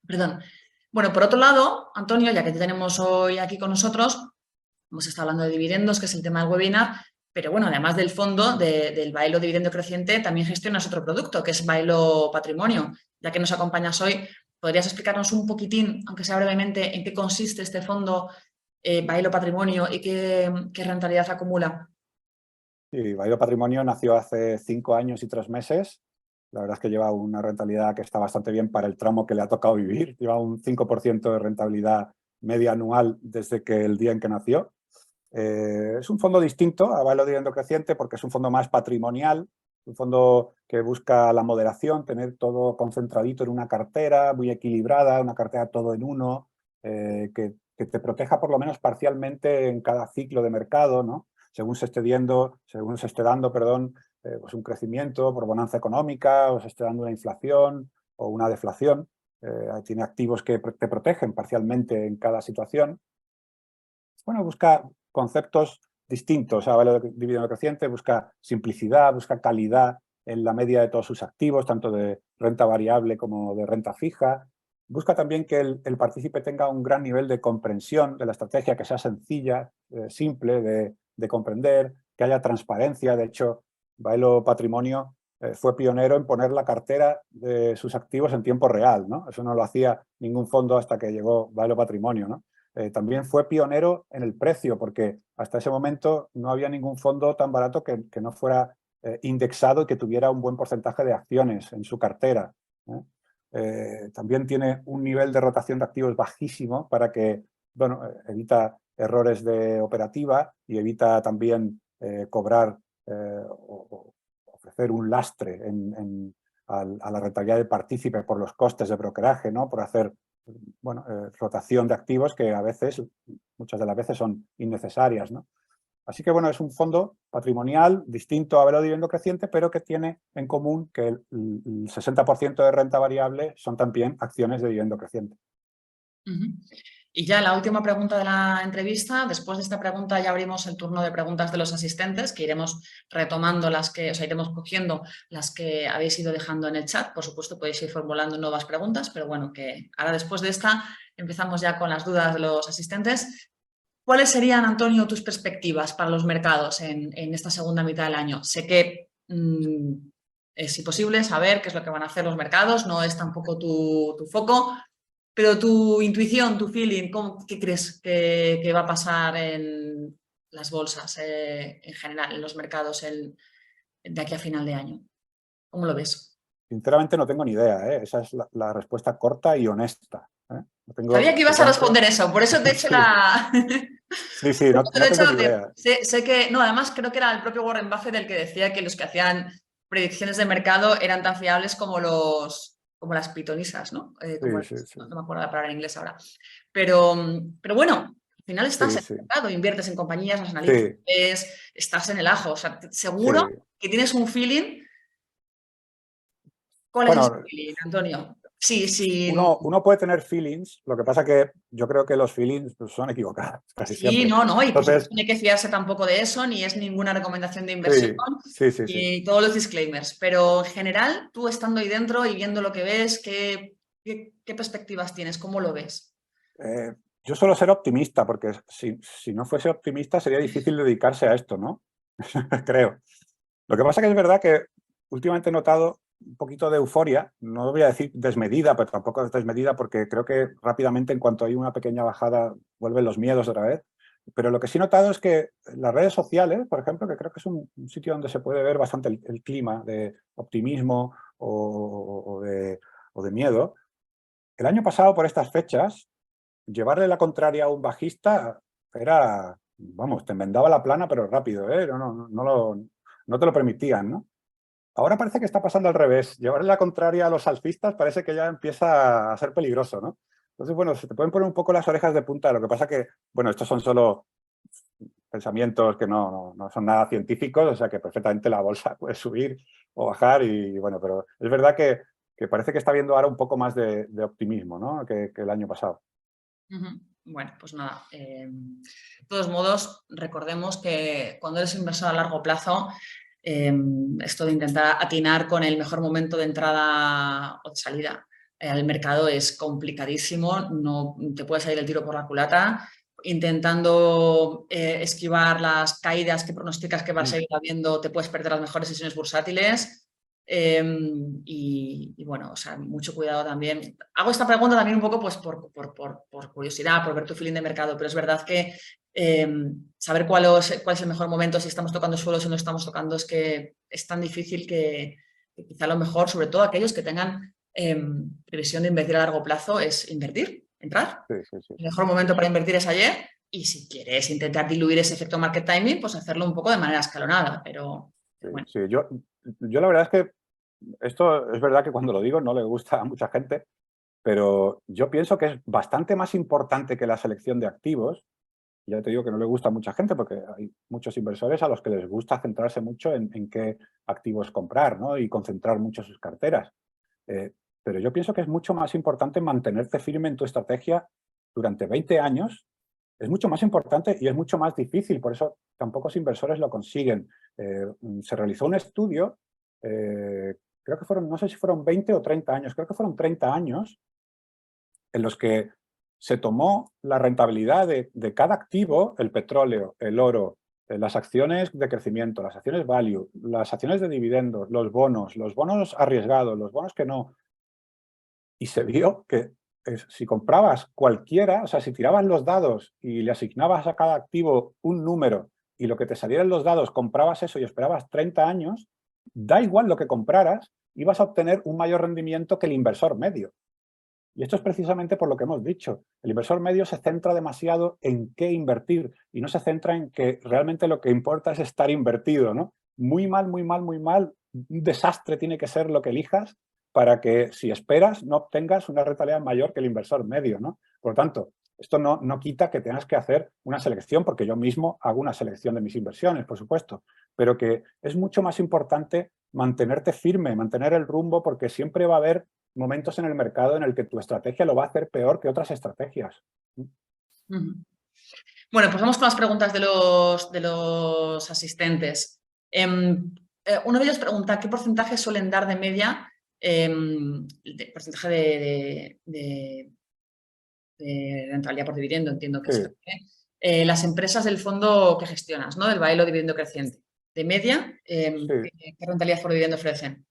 Perdón. Bueno, por otro lado, Antonio, ya que te tenemos hoy aquí con nosotros, hemos estado hablando de dividendos, que es el tema del webinar, pero bueno, además del fondo del Bailo Dividendo Creciente, también gestionas otro producto, que es Bailo Patrimonio. Ya que nos acompañas hoy, ¿podrías explicarnos un poquitín, aunque sea brevemente, en qué consiste este fondo Bailo Patrimonio y qué rentabilidad acumula? Sí, Bailo Patrimonio nació hace 5 años y 3 meses. La verdad es que lleva una rentabilidad que está bastante bien para el tramo que le ha tocado vivir. Lleva un 5% de rentabilidad media anual desde el día en que nació. Es un fondo distinto a Bailo Dividendo Creciente porque es un fondo más patrimonial, un fondo que busca la moderación, tener todo concentradito en una cartera muy equilibrada, una cartera todo en uno, que te proteja por lo menos parcialmente en cada ciclo de mercado, ¿no? Según se esté dando, pues un crecimiento por bonanza económica, o se esté dando una inflación o una deflación. Tiene activos que te protegen parcialmente en cada situación. Bueno, busca conceptos distintos a Bailo Dividendo Creciente, busca simplicidad, busca calidad en la media de todos sus activos, tanto de renta variable como de renta fija. Busca también que el partícipe tenga un gran nivel de comprensión de la estrategia, que sea sencilla, simple de comprender, que haya transparencia. De hecho, Bailo Patrimonio fue pionero en poner la cartera de sus activos en tiempo real, ¿no? Eso no lo hacía ningún fondo hasta que llegó Bailo Patrimonio, ¿no? También fue pionero en el precio, porque hasta ese momento no había ningún fondo tan barato que no fuera indexado y que tuviera un buen porcentaje de acciones en su cartera. También tiene un nivel de rotación de activos bajísimo para que, bueno, evita errores de operativa y evita también cobrar o ofrecer hacer un lastre a la rentabilidad del partícipe por los costes de brokeraje, ¿no? Por hacer bueno, rotación de activos que a veces, muchas de las veces son innecesarias, ¿no? Así que, bueno, es un fondo patrimonial distinto a velo dividendo creciente, pero que tiene en común que el 60% de renta variable son también acciones de dividendo creciente. Y ya la última pregunta de la entrevista. Después de esta pregunta ya abrimos el turno de preguntas de los asistentes, que iremos retomando las que, o sea, iremos cogiendo las que habéis ido dejando en el chat. Por supuesto, podéis ir formulando nuevas preguntas, pero bueno, que ahora después de esta empezamos ya con las dudas de los asistentes. ¿Cuáles serían, Antonio, tus perspectivas para los mercados en esta segunda mitad del año? Sé que es imposible saber qué es lo que van a hacer los mercados, no es tampoco tu foco, pero tu intuición, tu feeling, ¿qué crees que va a pasar en las bolsas en general, en los mercados de aquí a final de año? ¿Cómo lo ves? Sinceramente no tengo ni idea, ¿eh? Esa es la respuesta corta y honesta, ¿eh? No Sabía tengo, que ibas a responder eso, por eso te he hecho sí, la... sí, no tengo ni idea. Sé que, no, además creo que era el propio Warren Buffett el que decía que los que hacían predicciones de mercado eran tan fiables como las pitonisas, ¿no? Sí. No me acuerdo la palabra en inglés ahora. Pero bueno, al final estás en Sí. el mercado, inviertes en compañías, las analizas, Sí, estás en el ajo. O sea, sí. seguro que tienes un feeling. ¿Cuál es ese Bueno, feeling, Antonio? Sí. uno puede tener feelings, lo que pasa que yo creo que los feelings pues, son equivocados casi Sí, siempre. no, y por supuesto Entonces, no hay que fiarse tampoco de eso, ni es ninguna recomendación de inversión, sí. y todos los disclaimers. Pero en general, tú estando ahí dentro y viendo lo que ves, ¿qué perspectivas tienes? ¿Cómo lo ves? Yo suelo ser optimista, porque si no fuese optimista sería difícil dedicarse a esto, ¿no? Creo. Lo que pasa que es verdad que últimamente he notado un poquito de euforia, no voy a decir desmedida, pero tampoco es desmedida porque creo que rápidamente en cuanto hay una pequeña bajada vuelven los miedos otra vez. Pero lo que sí he notado es que las redes sociales, por ejemplo, que creo que es un sitio donde se puede ver bastante el clima de optimismo o de miedo, el año pasado por estas fechas, llevarle la contraria a un bajista era, vamos, te enmendaba la plana pero rápido, ¿eh? No te lo permitían, ¿no? Ahora parece que está pasando al revés. Llevarle la contraria a los alcistas parece que ya empieza a ser peligroso, ¿no? Entonces, bueno, se te pueden poner un poco las orejas de punta. Lo que pasa que, bueno, estos son solo pensamientos que no son nada científicos, o sea que perfectamente la bolsa puede subir o bajar y, bueno, pero es verdad que parece que está habiendo ahora un poco más de optimismo, ¿no? que el año pasado. Bueno, pues nada. De todos modos, recordemos que cuando eres inversor a largo plazo, esto de intentar atinar con el mejor momento de entrada o de salida al mercado es complicadísimo. No te puedes salir el tiro por la culata intentando esquivar las caídas que pronosticas que va a seguir habiendo. Te puedes perder las mejores sesiones bursátiles. Y bueno, o sea, mucho cuidado también. Hago esta pregunta también un poco pues, por curiosidad, por ver tu feeling de mercado, pero es verdad que saber cuál es el mejor momento, si estamos tocando suelo, si no estamos tocando, es que es tan difícil que quizá lo mejor, sobre todo aquellos que tengan previsión de invertir a largo plazo, es invertir, entrar. Sí. El mejor momento para invertir es ayer y si quieres intentar diluir ese efecto market timing, pues hacerlo un poco de manera escalonada, pero bueno. Sí. Yo la verdad es que esto es verdad que cuando lo digo no le gusta a mucha gente, pero yo pienso que es bastante más importante que la selección de activos. Ya te digo que no le gusta a mucha gente porque hay muchos inversores a los que les gusta centrarse mucho en qué activos comprar, ¿no? Y concentrar mucho sus carteras. Pero yo pienso que es mucho más importante mantenerte firme en tu estrategia durante 20 años. Es mucho más importante y es mucho más difícil, por eso tan pocos inversores lo consiguen. Se realizó un estudio, creo que fueron, no sé si fueron 20 o 30 años, creo que fueron 30 años, en los que se tomó la rentabilidad de cada activo, el petróleo, el oro, las acciones de crecimiento, las acciones value, las acciones de dividendos, los bonos arriesgados, los bonos que no. Y se vio que si comprabas cualquiera, o sea, si tirabas los dados y le asignabas a cada activo un número y lo que te saliera en los dados comprabas eso y esperabas 30 años, da igual lo que compraras, ibas a obtener un mayor rendimiento que el inversor medio. Y esto es precisamente por lo que hemos dicho. El inversor medio se centra demasiado en qué invertir y no se centra en que realmente lo que importa es estar invertido, ¿no? Muy mal un desastre tiene que ser lo que elijas para que, si esperas, no obtengas una rentabilidad mayor que el inversor medio, ¿no? Por lo tanto, esto no quita que tengas que hacer una selección, porque yo mismo hago una selección de mis inversiones, por supuesto, pero que es mucho más importante mantenerte firme, mantener el rumbo, porque siempre va a haber momentos en el mercado en el que tu estrategia lo va a hacer peor que otras estrategias. Ujú. Bueno, pues vamos con las preguntas de los asistentes. Uno de ellos pregunta, ¿qué porcentaje suelen dar de media, porcentaje de rentabilidad por dividendo, entiendo que Sí. es, las empresas del fondo que gestionas, ¿no? Del Baelo Dividendo Creciente? De media, Sí. ¿qué rentabilidad por dividendo ofrecen?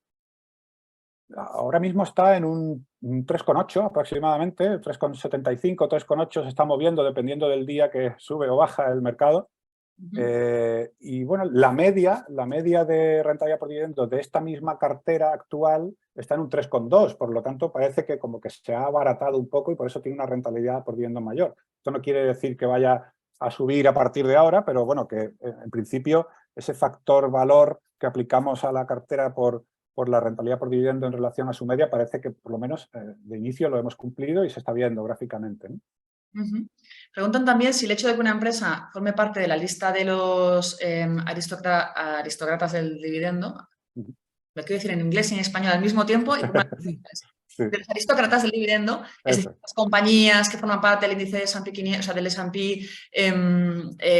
Ahora mismo está en un 3,8 aproximadamente, 3,75, 3,8 se está moviendo dependiendo del día que sube o baja el mercado. Ujú. Y bueno, la media de rentabilidad por dividendo de esta misma cartera actual está en un 3,2, por lo tanto parece que como que se ha abaratado un poco y por eso tiene una rentabilidad por dividendo mayor. Esto no quiere decir que vaya a subir a partir de ahora, pero bueno, que en principio ese factor valor que aplicamos a la cartera por la rentabilidad por dividendo en relación a su media parece que por lo menos de inicio lo hemos cumplido y se está viendo gráficamente, ¿no? Ujú. Preguntan también si el hecho de que una empresa forme parte de la lista de los aristócratas del dividendo, Ujú. lo quiero decir en inglés y en español al mismo tiempo, y Sí, de los aristócratas del dividendo, es decir, eso. las compañías que forman parte del índice de S&P 500, o sea, del S&P,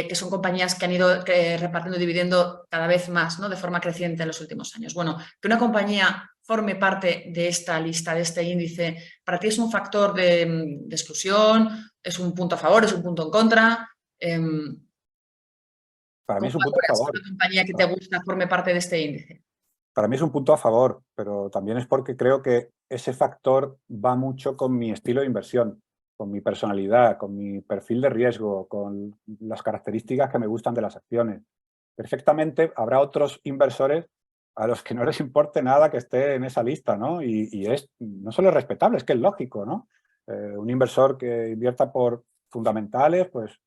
que son compañías que han ido repartiendo dividendo cada vez más, ¿no? De forma creciente en los últimos años. Bueno, que una compañía forme parte de esta lista, de este índice, ¿para ti es un factor de exclusión? ¿Es un punto a favor? ¿Es un punto en contra? Para mí ¿Cómo es un punto a valoras que favor. una compañía que te gusta forme parte de este índice? Para mí es un punto a favor, pero también es porque creo que ese factor va mucho con mi estilo de inversión, con mi personalidad, con mi perfil de riesgo, con las características que me gustan de las acciones. Perfectamente habrá otros inversores a los que no les importe nada que esté en esa lista, ¿no? Y es no solo es respetable, es que es lógico, ¿no? Un inversor que invierta por fundamentales, pues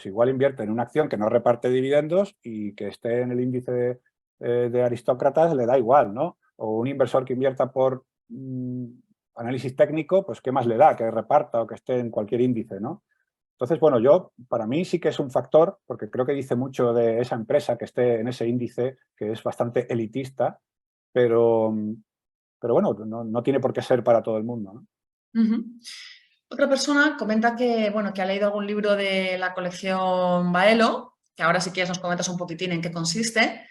igual invierte en una acción que no reparte dividendos y que esté en el índice de aristócratas le da igual, ¿no? O un inversor que invierta por análisis técnico, pues qué más le da, que reparta o que esté en cualquier índice, ¿no? Entonces, bueno, para mí sí que es un factor, porque creo que dice mucho de esa empresa que esté en ese índice, que es bastante elitista, pero, pero bueno, no tiene por qué ser para todo el mundo, ¿no? Ujú. Otra persona comenta que, bueno, que ha leído algún libro de la colección Baelo, que ahora si quieres nos comentas un poquitín en qué consiste,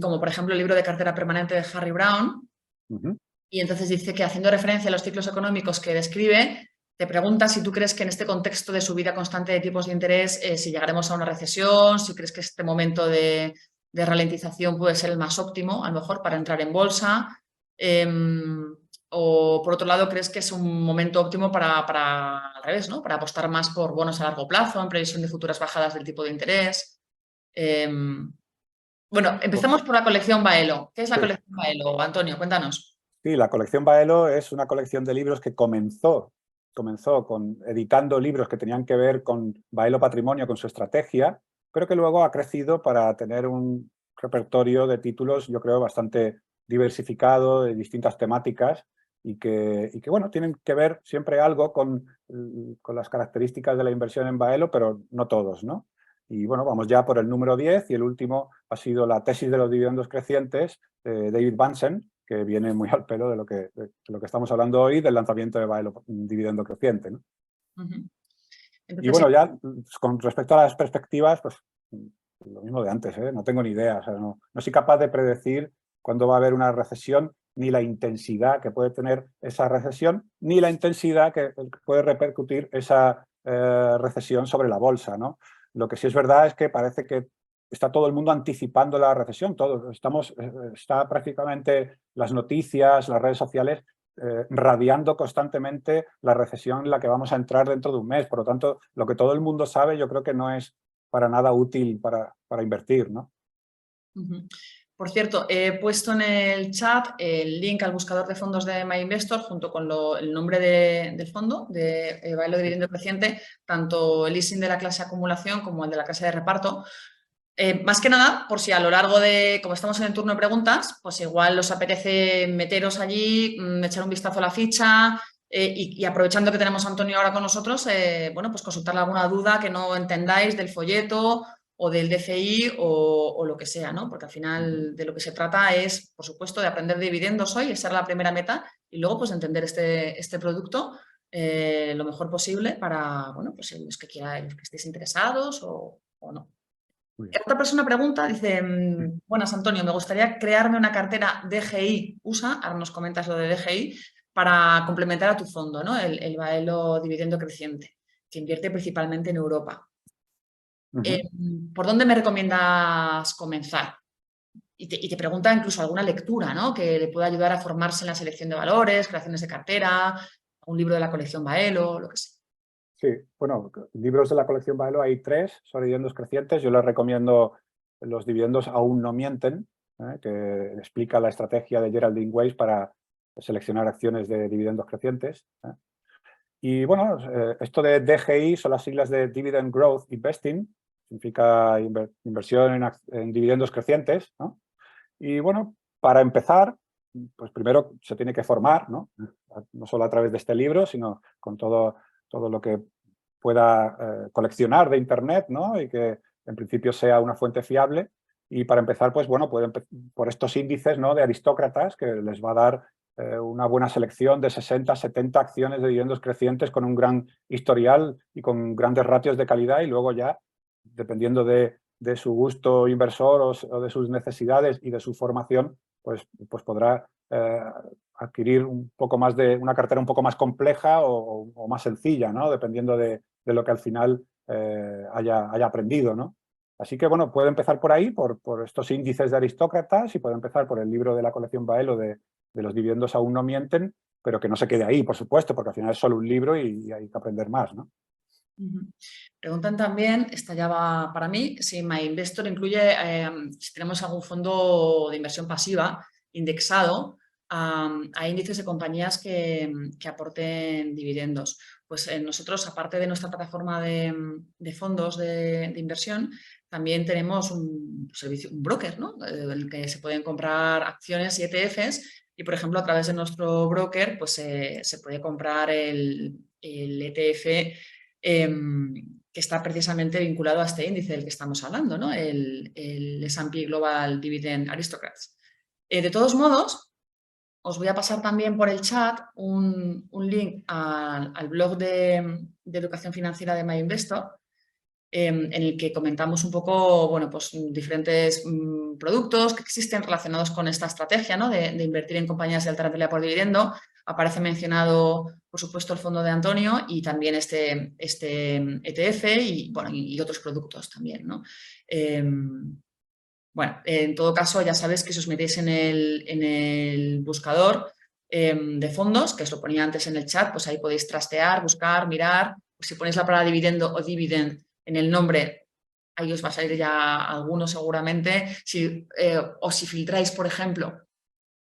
como por ejemplo el libro de cartera permanente de Harry Brown, Ujú. y entonces dice que haciendo referencia a los ciclos económicos que describe, te pregunta si tú crees que en este contexto de subida constante de tipos de interés, si llegaremos a una recesión, si crees que este momento de ralentización puede ser el más óptimo, a lo mejor para entrar en bolsa. O por otro lado, ¿crees que es un momento óptimo al revés, ¿no? Para apostar más por bonos a largo plazo en previsión de futuras bajadas del tipo de interés? Bueno, empezamos por la colección Baelo. ¿Qué es la Sí. colección Baelo, Antonio? Cuéntanos. Sí, la colección Baelo es una colección de libros que comenzó editando libros que tenían que ver con Baelo Patrimonio, con su estrategia, pero que luego ha crecido para tener un repertorio de títulos, yo creo, bastante diversificado, de distintas temáticas y que bueno, tienen que ver siempre algo con las características de la inversión en Baelo, pero no todos, ¿no? Y bueno, vamos ya por el número 10 y el último ha sido la tesis de los dividendos crecientes de David Bunsen, que viene muy al pelo de lo que estamos hablando hoy, del lanzamiento de Baelo Dividendo Creciente, ¿no? Ujú. Y Entonces, bueno, ya con respecto a las perspectivas, pues lo mismo de antes, ¿eh? No tengo ni idea, o sea, no soy capaz de predecir cuándo va a haber una recesión, ni la intensidad que puede tener esa recesión, ni la intensidad que puede repercutir esa recesión sobre la bolsa, ¿no? Lo que sí es verdad es que parece que está todo el mundo anticipando la recesión, está prácticamente las noticias, las redes sociales radiando constantemente la recesión en la que vamos a entrar dentro de un mes. Por lo tanto, lo que todo el mundo sabe yo creo que no es para nada útil para invertir, ¿no? ujú. Por cierto, he puesto en el chat el link al buscador de fondos de MyInvestor junto con el nombre del fondo, de Baelo Dividendo Creciente, tanto el leasing de la clase acumulación como el de la clase de reparto. Más que nada, por si a lo largo de, como estamos en el turno de preguntas, pues igual os apetece meteros allí, echar un vistazo a la ficha y aprovechando que tenemos a Antonio ahora con nosotros, bueno, pues consultarle alguna duda que no entendáis del folleto o del DCI o lo que sea, ¿no? Porque al final de lo que se trata es, por supuesto, de aprender dividendos hoy, esa es la primera meta, y luego pues entender este producto lo mejor posible para, bueno, pues los que quieran, los que estéis interesados o no. Muy bien. Otra persona pregunta, dice, buenas Antonio, me gustaría crearme una cartera DGI USA, ahora nos comentas lo de DGI, para complementar a tu fondo, ¿no? El Baelo Dividendo Creciente, que invierte principalmente en Europa. ¿Por dónde me recomiendas comenzar? Y te pregunta incluso alguna lectura, ¿no? Que le pueda ayudar a formarse en la selección de valores, creaciones de cartera, un libro de la colección Baelo, lo que sea. Sí, bueno, libros de la colección Baelo hay 3 sobre dividendos crecientes. Yo les recomiendo Los dividendos aún no mienten, que explica la estrategia de Geraldine Weiss para seleccionar acciones de dividendos crecientes. Y bueno, esto de DGI son las siglas de Dividend Growth Investing, significa inversión en dividendos crecientes, ¿no? Y bueno, para empezar, pues primero se tiene que formar, ¿no? No solo a través de este libro, sino con todo lo que pueda coleccionar de Internet, ¿no? Y que en principio sea una fuente fiable. Y para empezar, pues bueno, pueden por estos índices, ¿no? De aristócratas, que les va a dar una buena selección de 60, 70 acciones de dividendos crecientes con un gran historial y con grandes ratios de calidad, y luego ya, dependiendo de su gusto inversor o de sus necesidades y de su formación, pues podrá adquirir un poco más de una cartera un poco más compleja o más sencilla, ¿no? Dependiendo de lo que al final haya aprendido, ¿no? Así que, bueno, puede empezar por ahí, por estos índices de aristócratas, y puede empezar por el libro de la colección Baelo de Los dividendos aún no mienten, pero que no se quede ahí, por supuesto, porque al final es solo un libro y hay que aprender más, ¿no? Preguntan también, esta ya va para mí, si MyInvestor incluye, si tenemos algún fondo de inversión pasiva indexado a índices de compañías que aporten dividendos. Pues nosotros, aparte de nuestra plataforma de fondos de inversión, también tenemos un servicio, un broker, ¿no? En el que se pueden comprar acciones y ETFs y, por ejemplo, a través de nuestro broker, pues se puede comprar el ETF que está precisamente vinculado a este índice del que estamos hablando, ¿no? el S&P Global Dividend Aristocrats. De todos modos, os voy a pasar también por el chat un link al blog de educación financiera de MyInvestor, en el que comentamos un poco, bueno, pues diferentes productos que existen relacionados con esta estrategia, ¿no? de invertir en compañías de alta rentabilidad por dividendo. Aparece mencionado, por supuesto, el fondo de Antonio y también este ETF y, bueno, y otros productos también, ¿no? Bueno, en todo caso, ya sabéis que si os metéis en el buscador de fondos, que os lo ponía antes en el chat, pues ahí podéis trastear, buscar, mirar. Si ponéis la palabra dividendo o dividend en el nombre, ahí os va a salir ya alguno seguramente. O si filtráis, por ejemplo,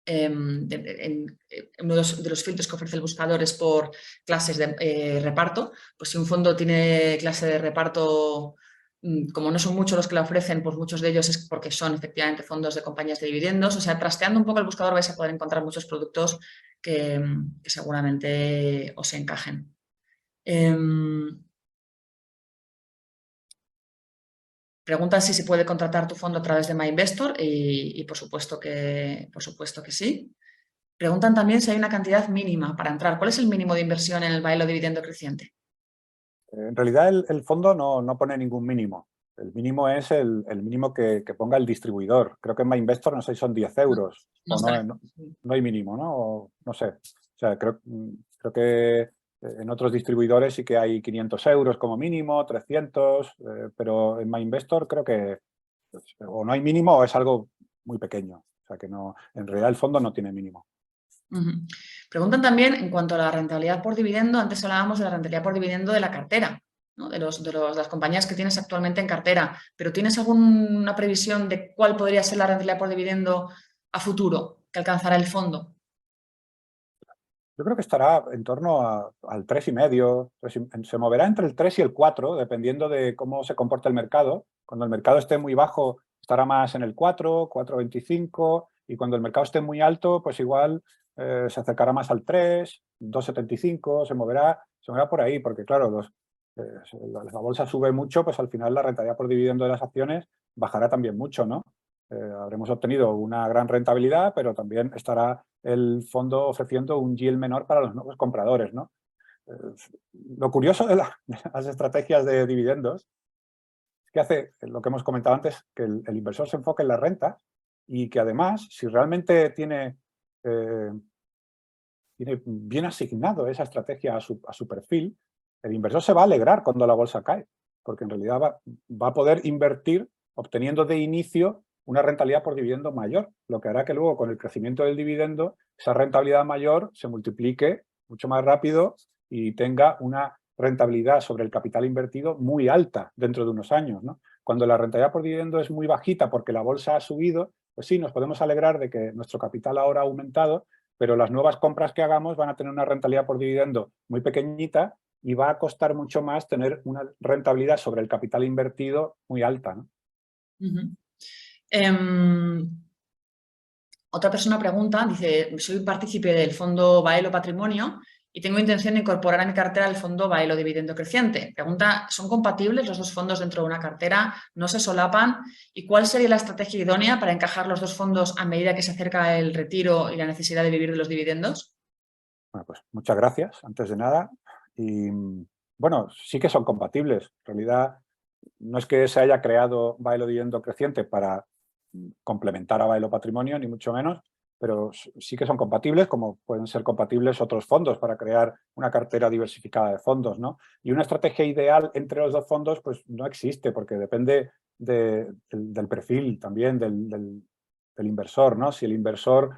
uno de los filtros que ofrece el buscador es por clases de reparto, pues si un fondo tiene clase de reparto, como no son muchos los que la ofrecen, pues muchos de ellos es porque son efectivamente fondos de compañías de dividendos. O sea, trasteando un poco el buscador vais a poder encontrar muchos productos que seguramente os encajen. Preguntan si se puede contratar tu fondo a través de MyInvestor y por supuesto que sí. Preguntan también si hay una cantidad mínima para entrar. ¿Cuál es el mínimo de inversión en el Baelo Dividendo Creciente? En realidad el fondo no pone ningún mínimo. El mínimo es el mínimo que ponga el distribuidor. Creo que en MyInvestor, no sé si son 10 euros No o está. no hay mínimo, ¿no? O, no sé. O sea, creo que en otros distribuidores sí que hay 500 euros como mínimo, 300, pero en MyInvestor creo que o no hay mínimo o es algo muy pequeño. O sea, que no, en realidad el fondo no tiene mínimo. Preguntan también en cuanto a la rentabilidad por dividendo. Antes hablábamos de la rentabilidad por dividendo de la cartera, ¿no? de las compañías que tienes actualmente en cartera, pero ¿tienes alguna previsión de cuál podría ser la rentabilidad por dividendo a futuro que alcanzará el fondo? Yo creo que estará en torno al 3,5. Se moverá entre el 3 y el 4, dependiendo de cómo se comporte el mercado. Cuando el mercado esté muy bajo, estará más en el 4, 4,25, y cuando el mercado esté muy alto, pues igual se acercará más al 3, 2,75, se moverá por ahí, porque claro, la bolsa sube mucho, pues al final la rentabilidad por dividendo de las acciones bajará también mucho, ¿no? Habremos obtenido una gran rentabilidad, pero también estará el fondo ofreciendo un yield menor para los nuevos compradores, ¿no? Lo curioso de las estrategias de dividendos es que hace lo que hemos comentado antes, que el inversor se enfoque en la renta y que además, si realmente tiene bien asignado esa estrategia a su perfil, el inversor se va a alegrar cuando la bolsa cae, porque en realidad va a poder invertir obteniendo de inicio una rentabilidad por dividendo mayor, lo que hará que luego con el crecimiento del dividendo esa rentabilidad mayor se multiplique mucho más rápido y tenga una rentabilidad sobre el capital invertido muy alta dentro de unos años, ¿no? Cuando la rentabilidad por dividendo es muy bajita porque la bolsa ha subido, pues sí, nos podemos alegrar de que nuestro capital ahora ha aumentado, pero las nuevas compras que hagamos van a tener una rentabilidad por dividendo muy pequeñita y va a costar mucho más tener una rentabilidad sobre el capital invertido muy alta, ¿no? Otra persona pregunta, dice, soy partícipe del fondo Baelo Patrimonio y tengo intención de incorporar a mi cartera el fondo Baelo Dividendo Creciente. Pregunta, ¿son compatibles los dos fondos dentro de una cartera? ¿No se solapan? ¿Y cuál sería la estrategia idónea para encajar los dos fondos a medida que se acerca el retiro y la necesidad de vivir de los dividendos? Bueno, pues muchas gracias, antes de nada. Y bueno, sí que son compatibles. En realidad, no es que se haya creado Baelo Dividendo Creciente para complementar a Baelo Patrimonio, ni mucho menos, pero sí que son compatibles, como pueden ser compatibles otros fondos para crear una cartera diversificada de fondos, ¿no? Y una estrategia ideal entre los dos fondos, pues no existe, porque depende del perfil también del inversor, ¿no? Si el inversor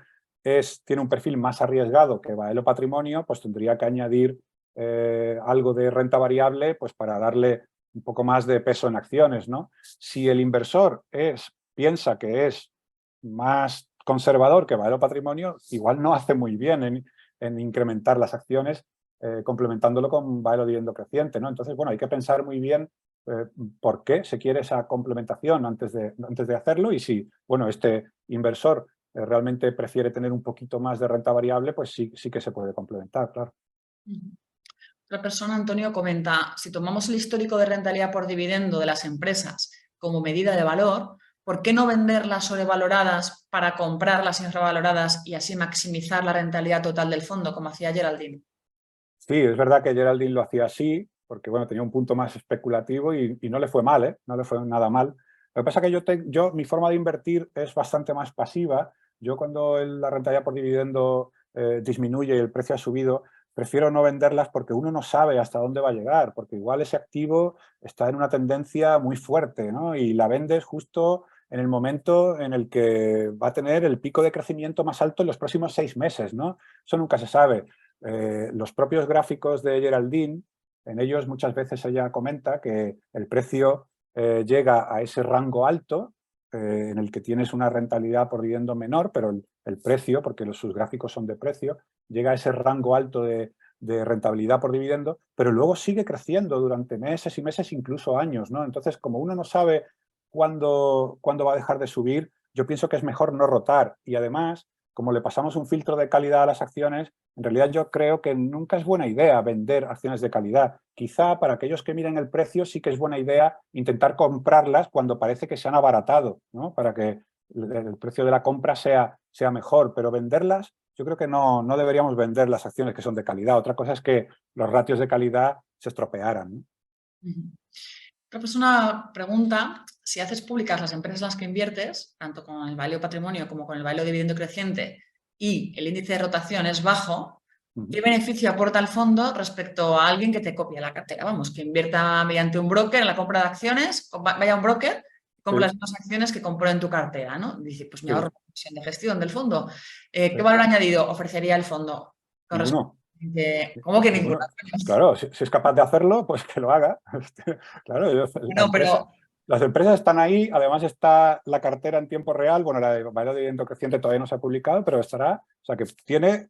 tiene un perfil más arriesgado que Baelo Patrimonio, pues tendría que añadir algo de renta variable pues para darle un poco más de peso en acciones, ¿no? Si el inversor piensa que es más conservador que Baelo Patrimonio, igual no hace muy bien en incrementar las acciones complementándolo con Baelo Dividendo Creciente, ¿no? Entonces, bueno, hay que pensar muy bien por qué se quiere esa complementación antes de hacerlo y si, bueno, este inversor realmente prefiere tener un poquito más de renta variable, pues sí que se puede complementar, claro. Otra persona, Antonio, comenta, si tomamos el histórico de rentabilidad por dividendo de las empresas como medida de valor, ¿por qué no venderlas sobrevaloradas para comprarlas infravaloradas y así maximizar la rentabilidad total del fondo, como hacía Geraldine? Sí, es verdad que Geraldine lo hacía así, porque bueno, tenía un punto más especulativo y no le fue mal, ¿eh? No le fue nada mal. Lo que pasa es que mi forma de invertir es bastante más pasiva. Yo cuando la rentabilidad por dividendo disminuye y el precio ha subido, prefiero no venderlas porque uno no sabe hasta dónde va a llegar, porque igual ese activo está en una tendencia muy fuerte, ¿no? Y la vendes justo en el momento en el que va a tener el pico de crecimiento más alto en los próximos 6 meses, ¿no? Eso nunca se sabe. Los propios gráficos de Geraldine, en ellos muchas veces ella comenta que el precio llega a ese rango alto en el que tienes una rentabilidad por dividendo menor, pero el precio, porque sus gráficos son de precio, llega a ese rango alto de rentabilidad por dividendo, pero luego sigue creciendo durante meses y meses, incluso años, ¿no? Entonces, como uno no sabe cuándo va a dejar de subir, yo pienso que es mejor no rotar y además, como le pasamos un filtro de calidad a las acciones, en realidad yo creo que nunca es buena idea vender acciones de calidad. Quizá para aquellos que miren el precio sí que es buena idea intentar comprarlas cuando parece que se han abaratado, ¿no? Para que el precio de la compra sea mejor, pero venderlas, yo creo que no deberíamos vender las acciones que son de calidad. Otra cosa es que los ratios de calidad se estropearan, ¿no? Otra persona pregunta si haces públicas las empresas en las que inviertes, tanto con el Baelo Patrimonio como con el Baelo Dividendo Creciente, y el índice de rotación es bajo, ¿qué beneficio aporta el fondo respecto a alguien que te copia la cartera? Vamos, que invierta mediante un broker en la compra de acciones, vaya a un broker, compra las mismas acciones que compró en tu cartera, ¿no? Dice, pues me ahorro la comisión de gestión del fondo. ¿Qué valor añadido ofrecería el fondo? Ninguno. ¿Cómo que ninguno? Claro, si es capaz de hacerlo, pues que lo haga. Claro, Bueno, pero las empresas están ahí, además está la cartera en tiempo real, bueno, la de Baelo Dividendo Creciente todavía no se ha publicado, pero estará, o sea que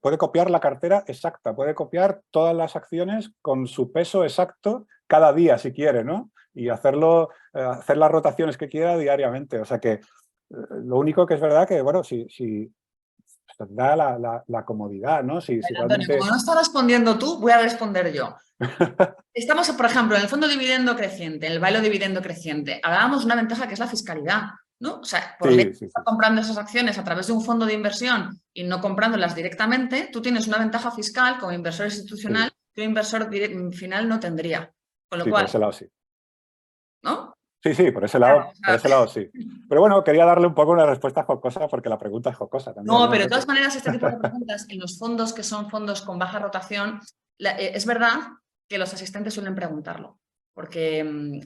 puede copiar la cartera exacta, puede copiar todas las acciones con su peso exacto cada día si quiere, ¿no? y hacerlo, hacer las rotaciones que quiera diariamente. O sea que lo único que es verdad que, bueno, si da la comodidad, ¿no? Si Antonio, como realmente... no estás respondiendo tú, voy a responder yo. Estamos, por ejemplo, en el fondo dividendo creciente, en el bailo dividendo creciente. Hablábamos de una ventaja que es la fiscalidad, ¿no? O sea, por ley, Sí, sí, sí. comprando esas acciones a través de un fondo de inversión y no comprándolas directamente, tú tienes una ventaja fiscal como inversor institucional Sí, que un inversor final no tendría. Con lo sí, por cual, ese lado sí. ¿no? Sí, sí, Claro, o por sea, ese lado sí. Pero bueno, quería darle un poco una respuesta jocosa porque la pregunta es jocosa también, no, ¿no? pero de todas maneras, este tipo de preguntas en los fondos que son fondos con baja rotación, es verdad que los asistentes suelen preguntarlo, porque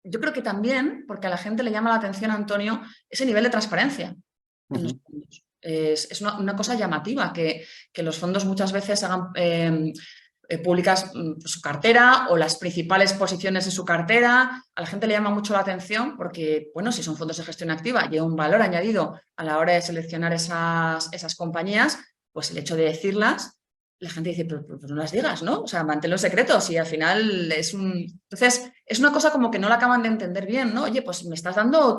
yo creo que también, porque a la gente le llama la atención, Antonio, ese nivel de transparencia en los fondos. Es una cosa llamativa que los fondos muchas veces hagan públicas su cartera o las principales posiciones de su cartera. A la gente le llama mucho la atención porque, bueno, si son fondos de gestión activa, lleva un valor añadido a la hora de seleccionar esas compañías, pues el hecho de decirlas, la gente dice, pero no las digas, ¿no? O sea, manténlo en secreto, si al final es un... Entonces, es una cosa como que no la acaban de entender bien, ¿no? Oye, pues me estás dando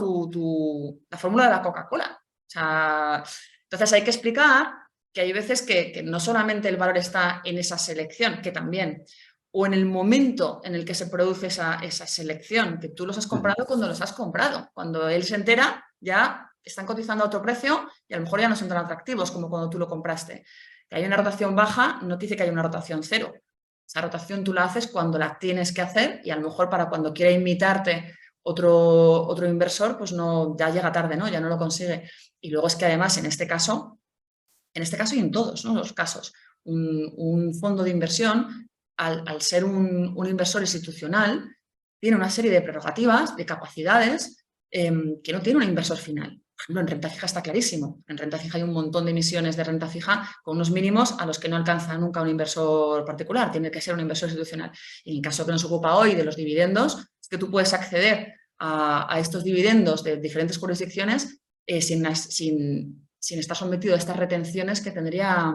la fórmula de la Coca-Cola. O sea, entonces hay que explicar que hay veces que no solamente el valor está en esa selección, que también, o en el momento en el que se produce esa selección, que tú los has comprado cuando los has comprado. Cuando él se entera, ya están cotizando a otro precio y a lo mejor ya no son tan atractivos como cuando tú lo compraste. Que hay una rotación baja no te dice que hay una rotación cero. Esa rotación tú la haces cuando la tienes que hacer y a lo mejor para cuando quiera imitarte otro inversor, pues no, ya llega tarde, ¿no? Ya no lo consigue. Y luego es que además en este caso y en todos, ¿no?, los casos, un fondo de inversión, al ser un inversor institucional, tiene una serie de prerrogativas, de capacidades que no tiene un inversor final. Por ejemplo, en renta fija está clarísimo. En renta fija hay un montón de emisiones de renta fija con unos mínimos a los que no alcanza nunca un inversor particular. Tiene que ser un inversor institucional. Y en el caso que nos ocupa hoy de los dividendos, es que tú puedes acceder a estos dividendos de diferentes jurisdicciones sin estar sometido a estas retenciones que tendría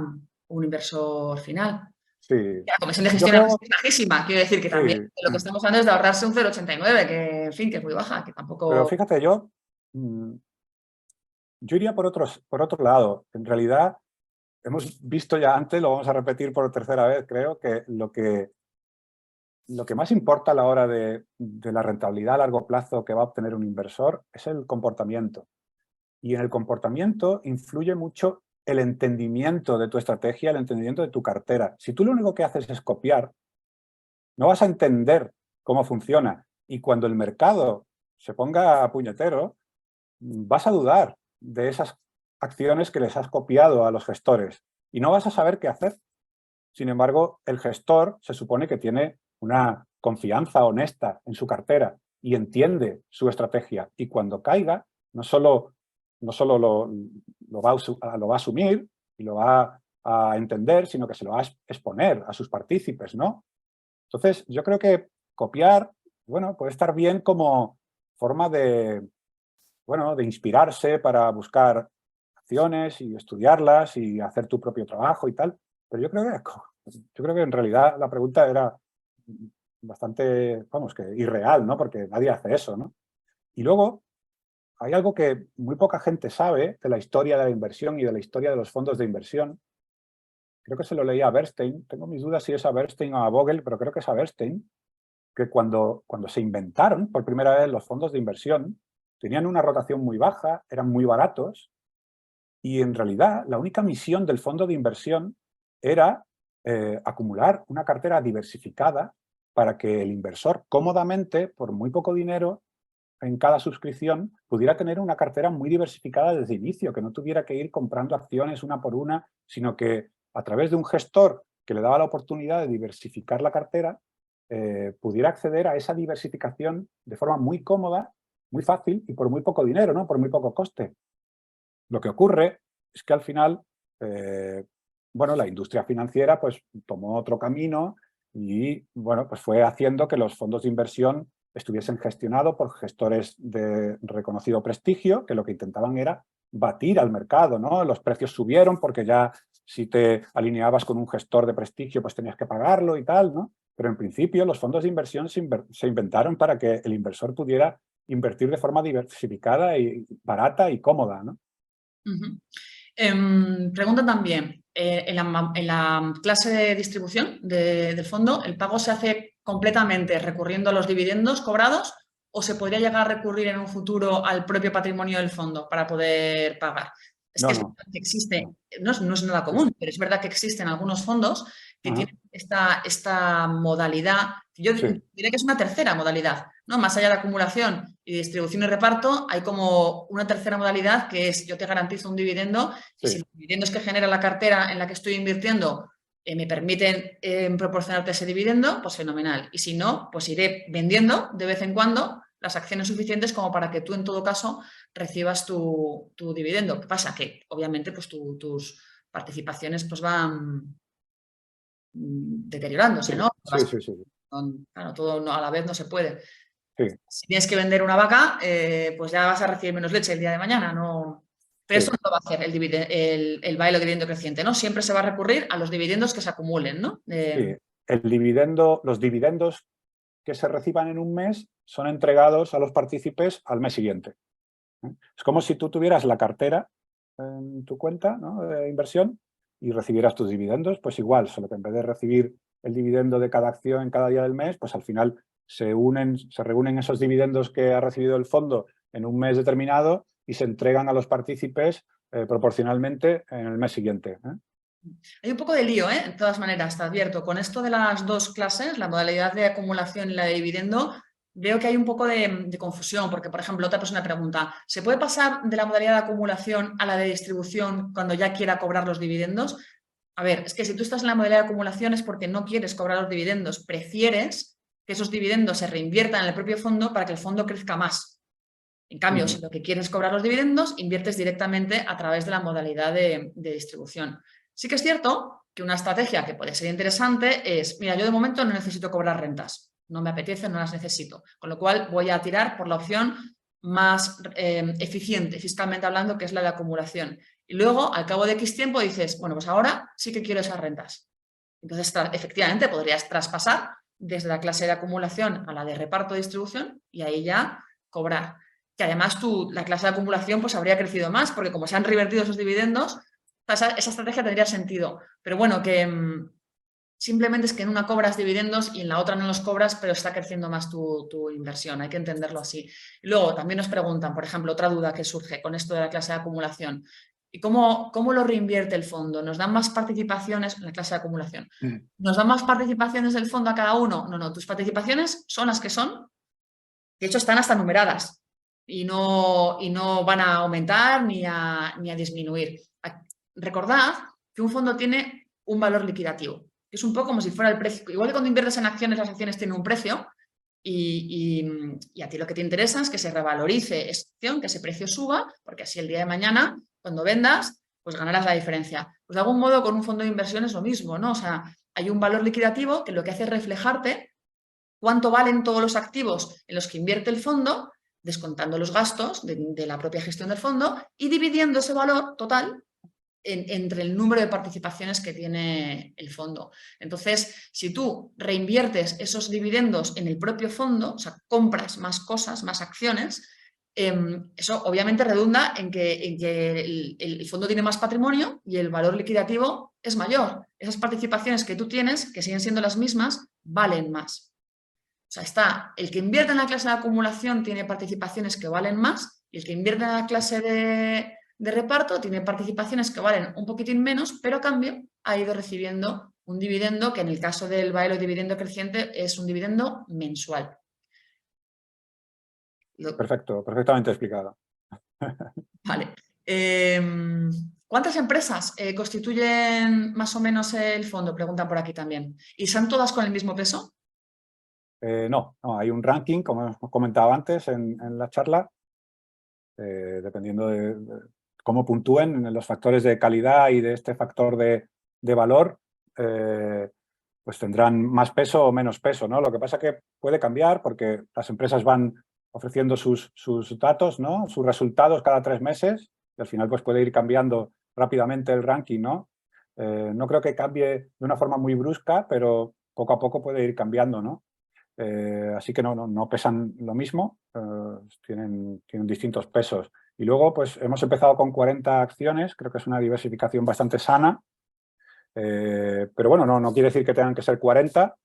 un inversor final. Sí. La comisión de Yo gestión creo, es bajísima, quiero decir que también sí. lo que estamos hablando es de ahorrarse un 0,89, que en fin, que es muy baja, que Pero tampoco... fíjate, yo iría por otro lado. En realidad, hemos visto ya antes, lo vamos a repetir por tercera vez, creo, que lo que más importa a la hora de la rentabilidad a largo plazo que va a obtener un inversor es el comportamiento. Y en el comportamiento influye mucho el entendimiento de tu estrategia, el entendimiento de tu cartera. Si tú lo único que haces es copiar, no vas a entender cómo funciona. Y cuando el mercado se ponga puñetero, vas a dudar de esas acciones que les has copiado a los gestores y no vas a saber qué hacer. Sin embargo, el gestor se supone que tiene una confianza honesta en su cartera y entiende su estrategia. Y cuando caiga, no solo lo va a asumir y lo va a entender, sino que se lo va a exponer a sus partícipes, ¿no? Entonces, yo creo que copiar, bueno, puede estar bien como forma de, bueno, de inspirarse para buscar acciones y estudiarlas y hacer tu propio trabajo y tal. Pero yo creo que en realidad la pregunta era bastante, vamos, que irreal, ¿no? Porque nadie hace eso, ¿no? Y luego hay algo que muy poca gente sabe de la historia de la inversión y de la historia de los fondos de inversión. Creo que se lo leí a Bernstein. Tengo mis dudas si es a Bernstein o a Vogel, pero creo que es a Bernstein, que cuando se inventaron por primera vez los fondos de inversión, tenían una rotación muy baja, eran muy baratos, y en realidad la única misión del fondo de inversión era acumular una cartera diversificada para que el inversor cómodamente, por muy poco dinero en cada suscripción, pudiera tener una cartera muy diversificada desde el inicio, que no tuviera que ir comprando acciones una por una, sino que a través de un gestor que le daba la oportunidad de diversificar la cartera, pudiera acceder a esa diversificación de forma muy cómoda, muy fácil y por muy poco dinero, ¿no? Por muy poco coste. Lo que ocurre es que al final, bueno, la industria financiera pues tomó otro camino y, bueno, pues fue haciendo que los fondos de inversión estuviesen gestionados por gestores de reconocido prestigio, que lo que intentaban era batir al mercado, ¿no? Los precios subieron porque ya si te alineabas con un gestor de prestigio pues tenías que pagarlo y tal, ¿no? Pero en principio los fondos de inversión se inventaron para que el inversor pudiera invertir de forma diversificada y barata y cómoda, ¿no? Pregunta también, en la clase de distribución del fondo, ¿el pago se hace completamente recurriendo a los dividendos cobrados o se podría llegar a recurrir en un futuro al propio patrimonio del fondo para poder pagar? Es que es verdad que existe, no es nada común, pero es verdad que existen algunos fondos que tienen esta modalidad, yo diría que es una tercera modalidad, ¿no? Más allá de acumulación y distribución y reparto, hay como una tercera modalidad que es yo te garantizo un dividendo y si los dividendos que genera la cartera en la que estoy invirtiendo me permiten proporcionarte ese dividendo, pues fenomenal. Y si no, pues iré vendiendo de vez en cuando las acciones suficientes como para que tú en todo caso recibas tu dividendo. ¿Qué pasa? Que obviamente pues tus participaciones pues van deteriorándose, ¿no? Claro, todo a la vez no se puede. Si tienes que vender una vaca, pues ya vas a recibir menos leche el día de mañana, ¿no? Pero esto no lo va a hacer el bailo dividendo creciente, ¿no? Siempre se va a recurrir a los dividendos que se acumulen, ¿no? Sí, los dividendos que se reciban en un mes son entregados a los partícipes al mes siguiente. Es como si tú tuvieras la cartera en tu cuenta, ¿no?, de inversión y recibieras tus dividendos, pues igual, solo que en vez de recibir el dividendo de cada acción en cada día del mes, pues al final se reúnen esos dividendos que ha recibido el fondo en un mes determinado y se entregan a los partícipes proporcionalmente en el mes siguiente. Hay un poco de lío, ¿eh? De todas maneras, te advierto, con esto de las dos clases, la modalidad de acumulación y la de dividendo, veo que hay un poco de confusión, porque, por ejemplo, otra persona pregunta, ¿se puede pasar de la modalidad de acumulación a la de distribución cuando ya quiera cobrar los dividendos? A ver, es que si tú estás en la modalidad de acumulación es porque no quieres cobrar los dividendos, prefieres que esos dividendos se reinviertan en el propio fondo para que el fondo crezca más. En cambio, si lo que quieres es cobrar los dividendos, inviertes directamente a través de la modalidad de distribución. Sí que es cierto que una estrategia que puede ser interesante es, mira, yo de momento no necesito cobrar rentas, no me apetece, no las necesito, con lo cual voy a tirar por la opción más eficiente, fiscalmente hablando, que es la de acumulación. Y luego, al cabo de X tiempo, dices, bueno, pues ahora sí que quiero esas rentas. Entonces, efectivamente, podrías traspasar desde la clase de acumulación a la de reparto de distribución y ahí ya cobrar. Que además la clase de acumulación pues habría crecido más, porque como se han revertido esos dividendos, esa estrategia tendría sentido. Pero bueno, que simplemente es que en una cobras dividendos y en la otra no los cobras, pero está creciendo más tu inversión. Hay que entenderlo así. Y luego también nos preguntan, por ejemplo, otra duda que surge con esto de la clase de acumulación. ¿Y cómo lo reinvierte el fondo? ¿Nos dan más participaciones en la clase de acumulación? ¿Nos dan más participaciones del fondo a cada uno? No, tus participaciones son las que son. De hecho, están hasta numeradas y no van a aumentar ni a disminuir. Recordad que un fondo tiene un valor liquidativo, que es un poco como si fuera el precio. Igual que cuando inviertes en acciones, las acciones tienen un precio y a ti lo que te interesa es que se revalorice esa acción, que ese precio suba, porque así el día de mañana, cuando vendas, pues ganarás la diferencia. Pues de algún modo con un fondo de inversión es lo mismo, ¿no? O sea, hay un valor liquidativo que lo que hace es reflejarte cuánto valen todos los activos en los que invierte el fondo, descontando los gastos de la propia gestión del fondo y dividiendo ese valor total entre el número de participaciones que tiene el fondo. Entonces, si tú reinviertes esos dividendos en el propio fondo, o sea, compras más cosas, más acciones, eso obviamente redunda en que el fondo tiene más patrimonio y el valor liquidativo es mayor. Esas participaciones que tú tienes, que siguen siendo las mismas, valen más. O sea, está el que invierte en la clase de acumulación tiene participaciones que valen más y el que invierte en la clase de reparto tiene participaciones que valen un poquitín menos, pero a cambio ha ido recibiendo un dividendo que en el caso del bailo dividendo creciente es un dividendo mensual. Perfecto, perfectamente explicado. Vale. ¿Cuántas empresas constituyen más o menos el fondo? Preguntan por aquí también. ¿Y son todas con el mismo peso? No, hay un ranking, como hemos comentado antes en la charla, dependiendo de cómo puntúen los factores de calidad y de este factor de valor, pues tendrán más peso o menos peso, ¿no? Lo que pasa es que puede cambiar porque las empresas van ofreciendo sus datos, ¿no?, sus resultados cada 3 meses y al final pues puede ir cambiando rápidamente el ranking, ¿no? No creo que cambie de una forma muy brusca, pero poco a poco puede ir cambiando, ¿no? Así que no pesan lo mismo, tienen distintos pesos. Y luego, pues hemos empezado con 40 acciones, creo que es una diversificación bastante sana, pero bueno, no quiere decir que tengan que ser 40,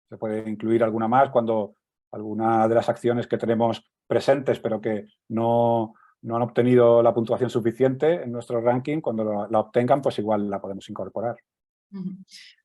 se puede incluir alguna más cuando alguna de las acciones que tenemos presentes, pero que no han obtenido la puntuación suficiente en nuestro ranking, cuando la obtengan, pues igual la podemos incorporar.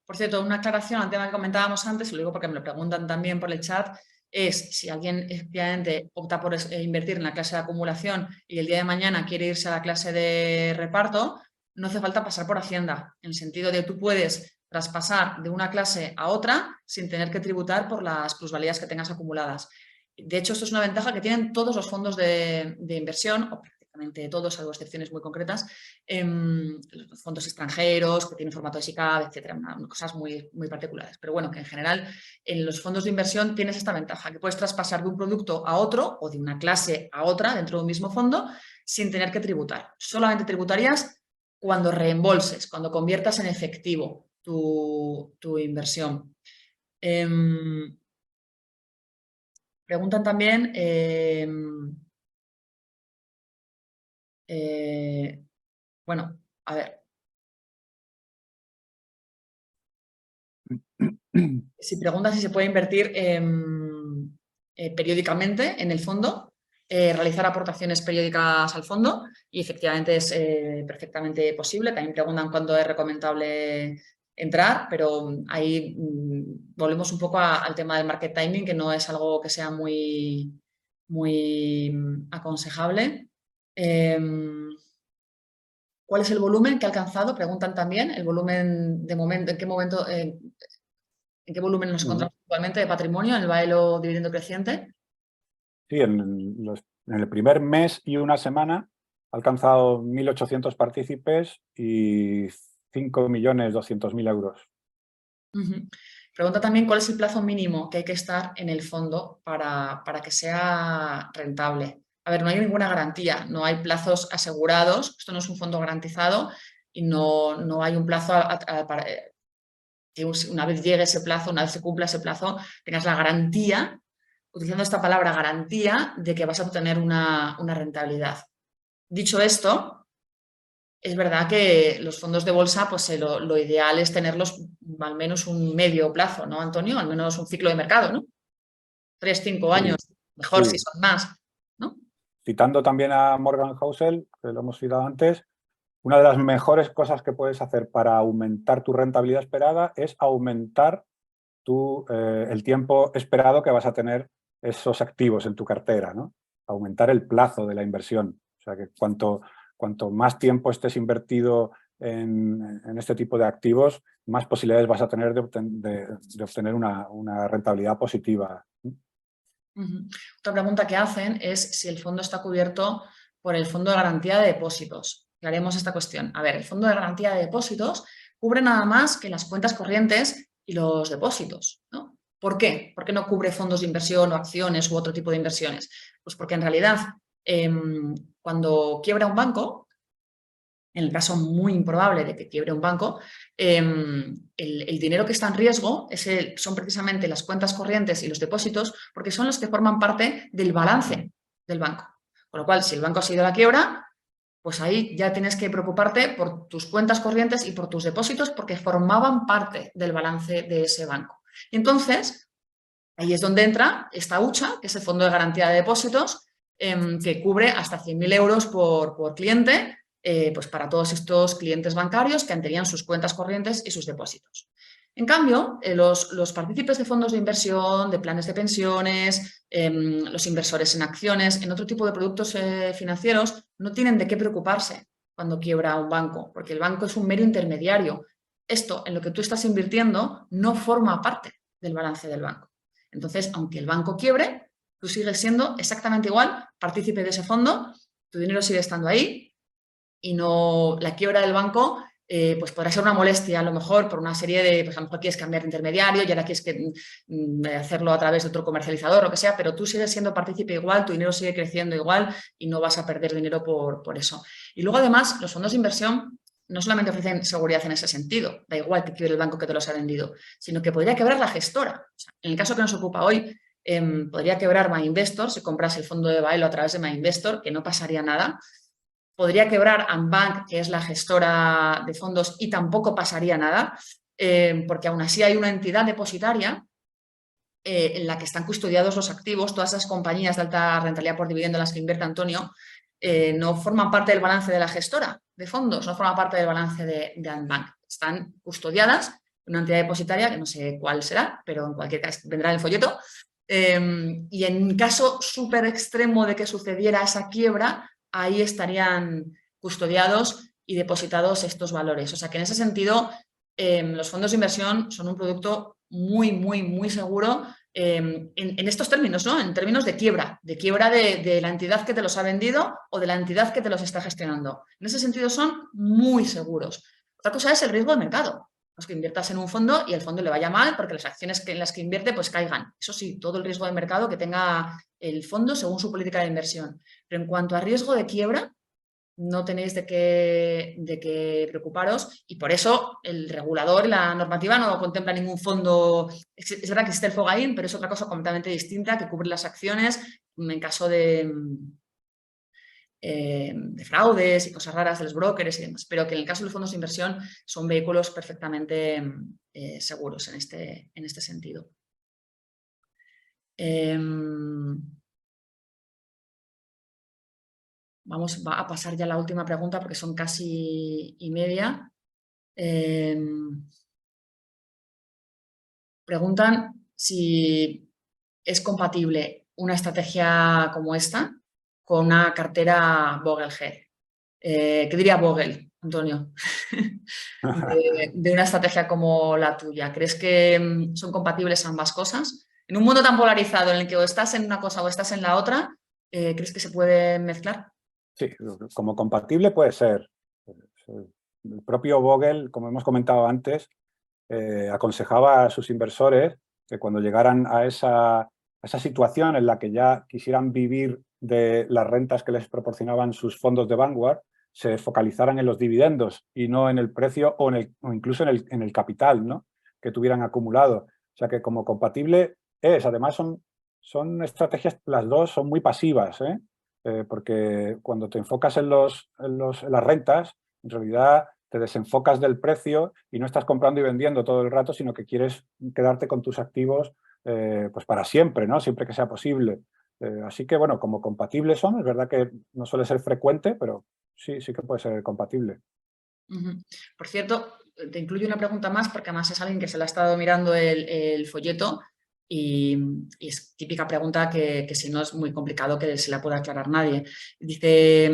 Por cierto, una aclaración al tema que comentábamos antes, y lo digo porque me lo preguntan también por el chat, es si alguien efectivamente opta por invertir en la clase de acumulación y el día de mañana quiere irse a la clase de reparto, no hace falta pasar por Hacienda, en el sentido de tú puedes traspasar de una clase a otra sin tener que tributar por las plusvalías que tengas acumuladas. De hecho, esto es una ventaja que tienen todos los fondos de inversión, o prácticamente todos, salvo excepciones muy concretas, los fondos extranjeros, que tienen formato de SICAV, etcétera, cosas muy, muy particulares. Pero bueno, que en general en los fondos de inversión tienes esta ventaja, que puedes traspasar de un producto a otro o de una clase a otra dentro de un mismo fondo sin tener que tributar. Solamente tributarías cuando reembolses, cuando conviertas en efectivo tu inversión. Preguntan también, bueno, a ver. Si preguntan si se puede invertir periódicamente en el fondo, realizar aportaciones periódicas al fondo, y efectivamente es perfectamente posible. También preguntan cuándo es recomendable entrar, pero ahí volvemos un poco al tema del market timing, que no es algo que sea muy, muy aconsejable. ¿Cuál es el volumen que ha alcanzado? Preguntan también el volumen de momento, en qué momento, en qué volumen nos encontramos actualmente de patrimonio en el bailo dividendo creciente. Sí, en el primer mes y una semana ha alcanzado 1.800 partícipes y 5.200.000 euros. Pregunta también cuál es el plazo mínimo que hay que estar en el fondo para que sea rentable. A ver, no hay ninguna garantía, no hay plazos asegurados, esto no es un fondo garantizado y no hay un plazo para que una vez llegue ese plazo, una vez se cumpla ese plazo, tengas la garantía, utilizando esta palabra garantía, de que vas a obtener una rentabilidad. Dicho esto, es verdad que los fondos de bolsa, pues lo ideal es tenerlos al menos un medio plazo, ¿no, Antonio? Al menos un ciclo de mercado, ¿no? 3, 5 años, mejor si son más, ¿no? Citando también a Morgan Housel, que lo hemos citado antes, una de las mejores cosas que puedes hacer para aumentar tu rentabilidad esperada es aumentar el tiempo esperado que vas a tener esos activos en tu cartera, ¿no? Aumentar el plazo de la inversión. O sea, que cuanto más tiempo estés invertido en este tipo de activos, más posibilidades vas a tener de obtener una rentabilidad positiva. Otra pregunta que hacen es si el fondo está cubierto por el Fondo de Garantía de Depósitos. Aclaremos esta cuestión. A ver, el Fondo de Garantía de Depósitos cubre nada más que las cuentas corrientes y los depósitos, ¿no? ¿Por qué? ¿Por qué no cubre fondos de inversión o acciones u otro tipo de inversiones? Pues porque en realidad cuando quiebra un banco, en el caso muy improbable de que quiebre un banco, el dinero que está en riesgo son precisamente las cuentas corrientes y los depósitos, porque son los que forman parte del balance del banco. Con lo cual, si el banco ha ido a la quiebra, pues ahí ya tienes que preocuparte por tus cuentas corrientes y por tus depósitos, porque formaban parte del balance de ese banco. Y entonces, ahí es donde entra esta hucha, que es el Fondo de Garantía de Depósitos, que cubre hasta 100.000 euros por cliente, pues para todos estos clientes bancarios que tenían sus cuentas corrientes y sus depósitos. En cambio, los partícipes de fondos de inversión, de planes de pensiones, los inversores en acciones, en otro tipo de productos financieros, no tienen de qué preocuparse cuando quiebra un banco, porque el banco es un mero intermediario. Esto, en lo que tú estás invirtiendo, no forma parte del balance del banco. Entonces, aunque el banco quiebre, tú sigues siendo exactamente igual partícipe de ese fondo, tu dinero sigue estando ahí y no la quiebra del banco pues podrá ser una molestia a lo mejor por una serie de, pues a lo mejor quieres cambiar de intermediario y ahora quieres hacerlo a través de otro comercializador o lo que sea, pero tú sigues siendo partícipe igual, tu dinero sigue creciendo igual y no vas a perder dinero por eso. Y luego además los fondos de inversión no solamente ofrecen seguridad en ese sentido, da igual que quiebre el banco que te los ha vendido, sino que podría quebrar la gestora. O sea, en el caso que nos ocupa hoy, podría quebrar MyInvestor si compras el fondo de Baelo a través de MyInvestor, que no pasaría nada. Podría quebrar Ambank, que es la gestora de fondos, y tampoco pasaría nada, porque aún así hay una entidad depositaria en la que están custodiados los activos. Todas esas compañías de alta rentabilidad por dividendo en las que invierte Antonio no forman parte del balance de la gestora de fondos, no forman parte del balance de Ambank. Están custodiadas en una entidad depositaria que no sé cuál será, pero en cualquier caso vendrá en el folleto. Y en caso súper extremo de que sucediera esa quiebra, ahí estarían custodiados y depositados estos valores. O sea que en ese sentido, los fondos de inversión son un producto muy, muy, muy seguro en estos términos, ¿no? En términos de quiebra de la entidad que te los ha vendido o de la entidad que te los está gestionando. En ese sentido son muy seguros. Otra cosa es el riesgo del mercado. Pues que inviertas en un fondo y el fondo le vaya mal porque las acciones en las que invierte pues caigan. Eso sí, todo el riesgo de mercado que tenga el fondo según su política de inversión. Pero en cuanto a riesgo de quiebra, no tenéis de qué preocuparos y por eso el regulador y la normativa no contempla ningún fondo. Es verdad que existe el FOGAIN, pero es otra cosa completamente distinta que cubre las acciones en caso de fraudes y cosas raras de los brokers y demás, pero que en el caso de los fondos de inversión son vehículos perfectamente seguros en este sentido. Vamos a pasar ya a la última pregunta porque son casi y media. Preguntan si es compatible una estrategia como esta con una cartera Vogelhead. ¿Qué diría Vogel, Antonio, de una estrategia como la tuya? ¿Crees que son compatibles ambas cosas? En un mundo tan polarizado en el que o estás en una cosa o estás en la otra, ¿crees que se pueden mezclar? Sí, como compatible puede ser. El propio Vogel, como hemos comentado antes, aconsejaba a sus inversores que cuando llegaran a esa situación en la que ya quisieran vivir de las rentas que les proporcionaban sus fondos de Vanguard, se focalizaran en los dividendos y no en el precio o incluso en el capital, ¿no?, que tuvieran acumulado. O sea que como compatible es. Además son estrategias, las dos son muy pasivas, porque cuando te enfocas en las rentas, en realidad te desenfocas del precio y no estás comprando y vendiendo todo el rato, sino que quieres quedarte con tus activos pues para siempre, ¿no?, siempre que sea posible. Así que, bueno, como compatibles son, es verdad que no suele ser frecuente, pero sí que puede ser compatible. Por cierto, te incluyo una pregunta más porque además es alguien que se le ha estado mirando el folleto y es típica pregunta que si no es muy complicado que se la pueda aclarar nadie. Dice,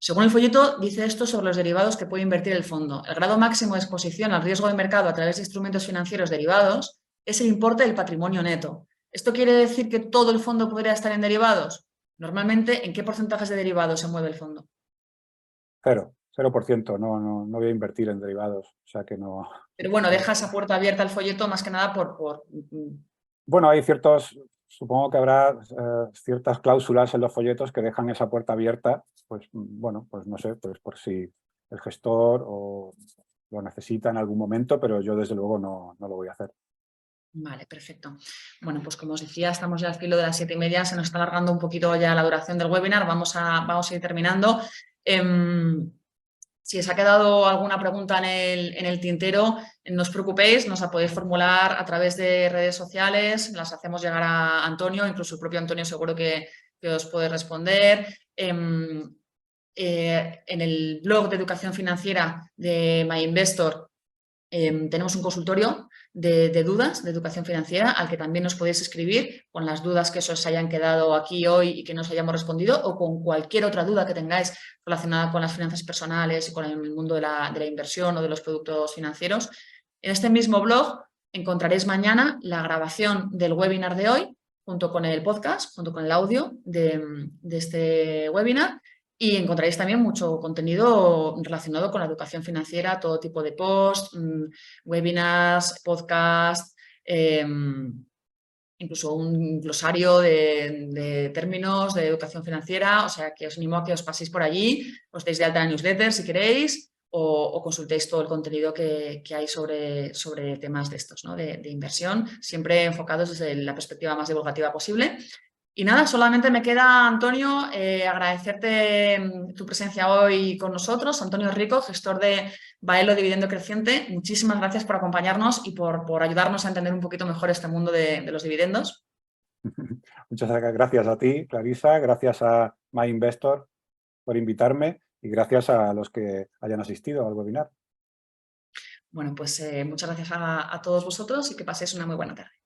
según el folleto, dice esto sobre los derivados que puede invertir el fondo. El grado máximo de exposición al riesgo de mercado a través de instrumentos financieros derivados es el importe del patrimonio neto. ¿Esto quiere decir que todo el fondo podría estar en derivados? Normalmente, ¿en qué porcentajes de derivados se mueve el fondo? 0%, no voy a invertir en derivados, o sea que no. Pero bueno, deja esa puerta abierta al folleto más que nada por. Bueno, hay supongo que habrá ciertas cláusulas en los folletos que dejan esa puerta abierta, pues bueno, pues no sé, pues por si el gestor lo necesita en algún momento, pero yo desde luego no lo voy a hacer. Vale, perfecto. Bueno, pues como os decía, estamos ya al filo de las 7:30, se nos está alargando un poquito ya la duración del webinar, vamos a ir terminando. Si os ha quedado alguna pregunta en el tintero, no os preocupéis, nos la podéis formular a través de redes sociales, las hacemos llegar a Antonio, incluso el propio Antonio seguro que os puede responder. En el blog de educación financiera de MyInvestor tenemos un consultorio de dudas de educación financiera al que también os podéis escribir con las dudas que os hayan quedado aquí hoy y que no os hayamos respondido o con cualquier otra duda que tengáis relacionada con las finanzas personales y con el mundo de la inversión o de los productos financieros. En este mismo blog encontraréis mañana la grabación del webinar de hoy junto con el podcast, junto con el audio de este webinar. Y encontraréis también mucho contenido relacionado con la educación financiera, todo tipo de posts, webinars, podcasts, incluso un glosario de términos de educación financiera. O sea, que os animo a que os paséis por allí, os deis de alta en la newsletter si queréis, o consultéis todo el contenido que hay sobre temas de estos, ¿no? de inversión, siempre enfocados desde la perspectiva más divulgativa posible. Y nada, solamente me queda, Antonio, agradecerte tu presencia hoy con nosotros. Antonio Rico, gestor de Baelo Dividendo Creciente. Muchísimas gracias por acompañarnos y por ayudarnos a entender un poquito mejor este mundo de los dividendos. Muchas gracias a ti, Clarisa, gracias a MyInvestor por invitarme y gracias a los que hayan asistido al webinar. Bueno, pues muchas gracias a todos vosotros y que paséis una muy buena tarde.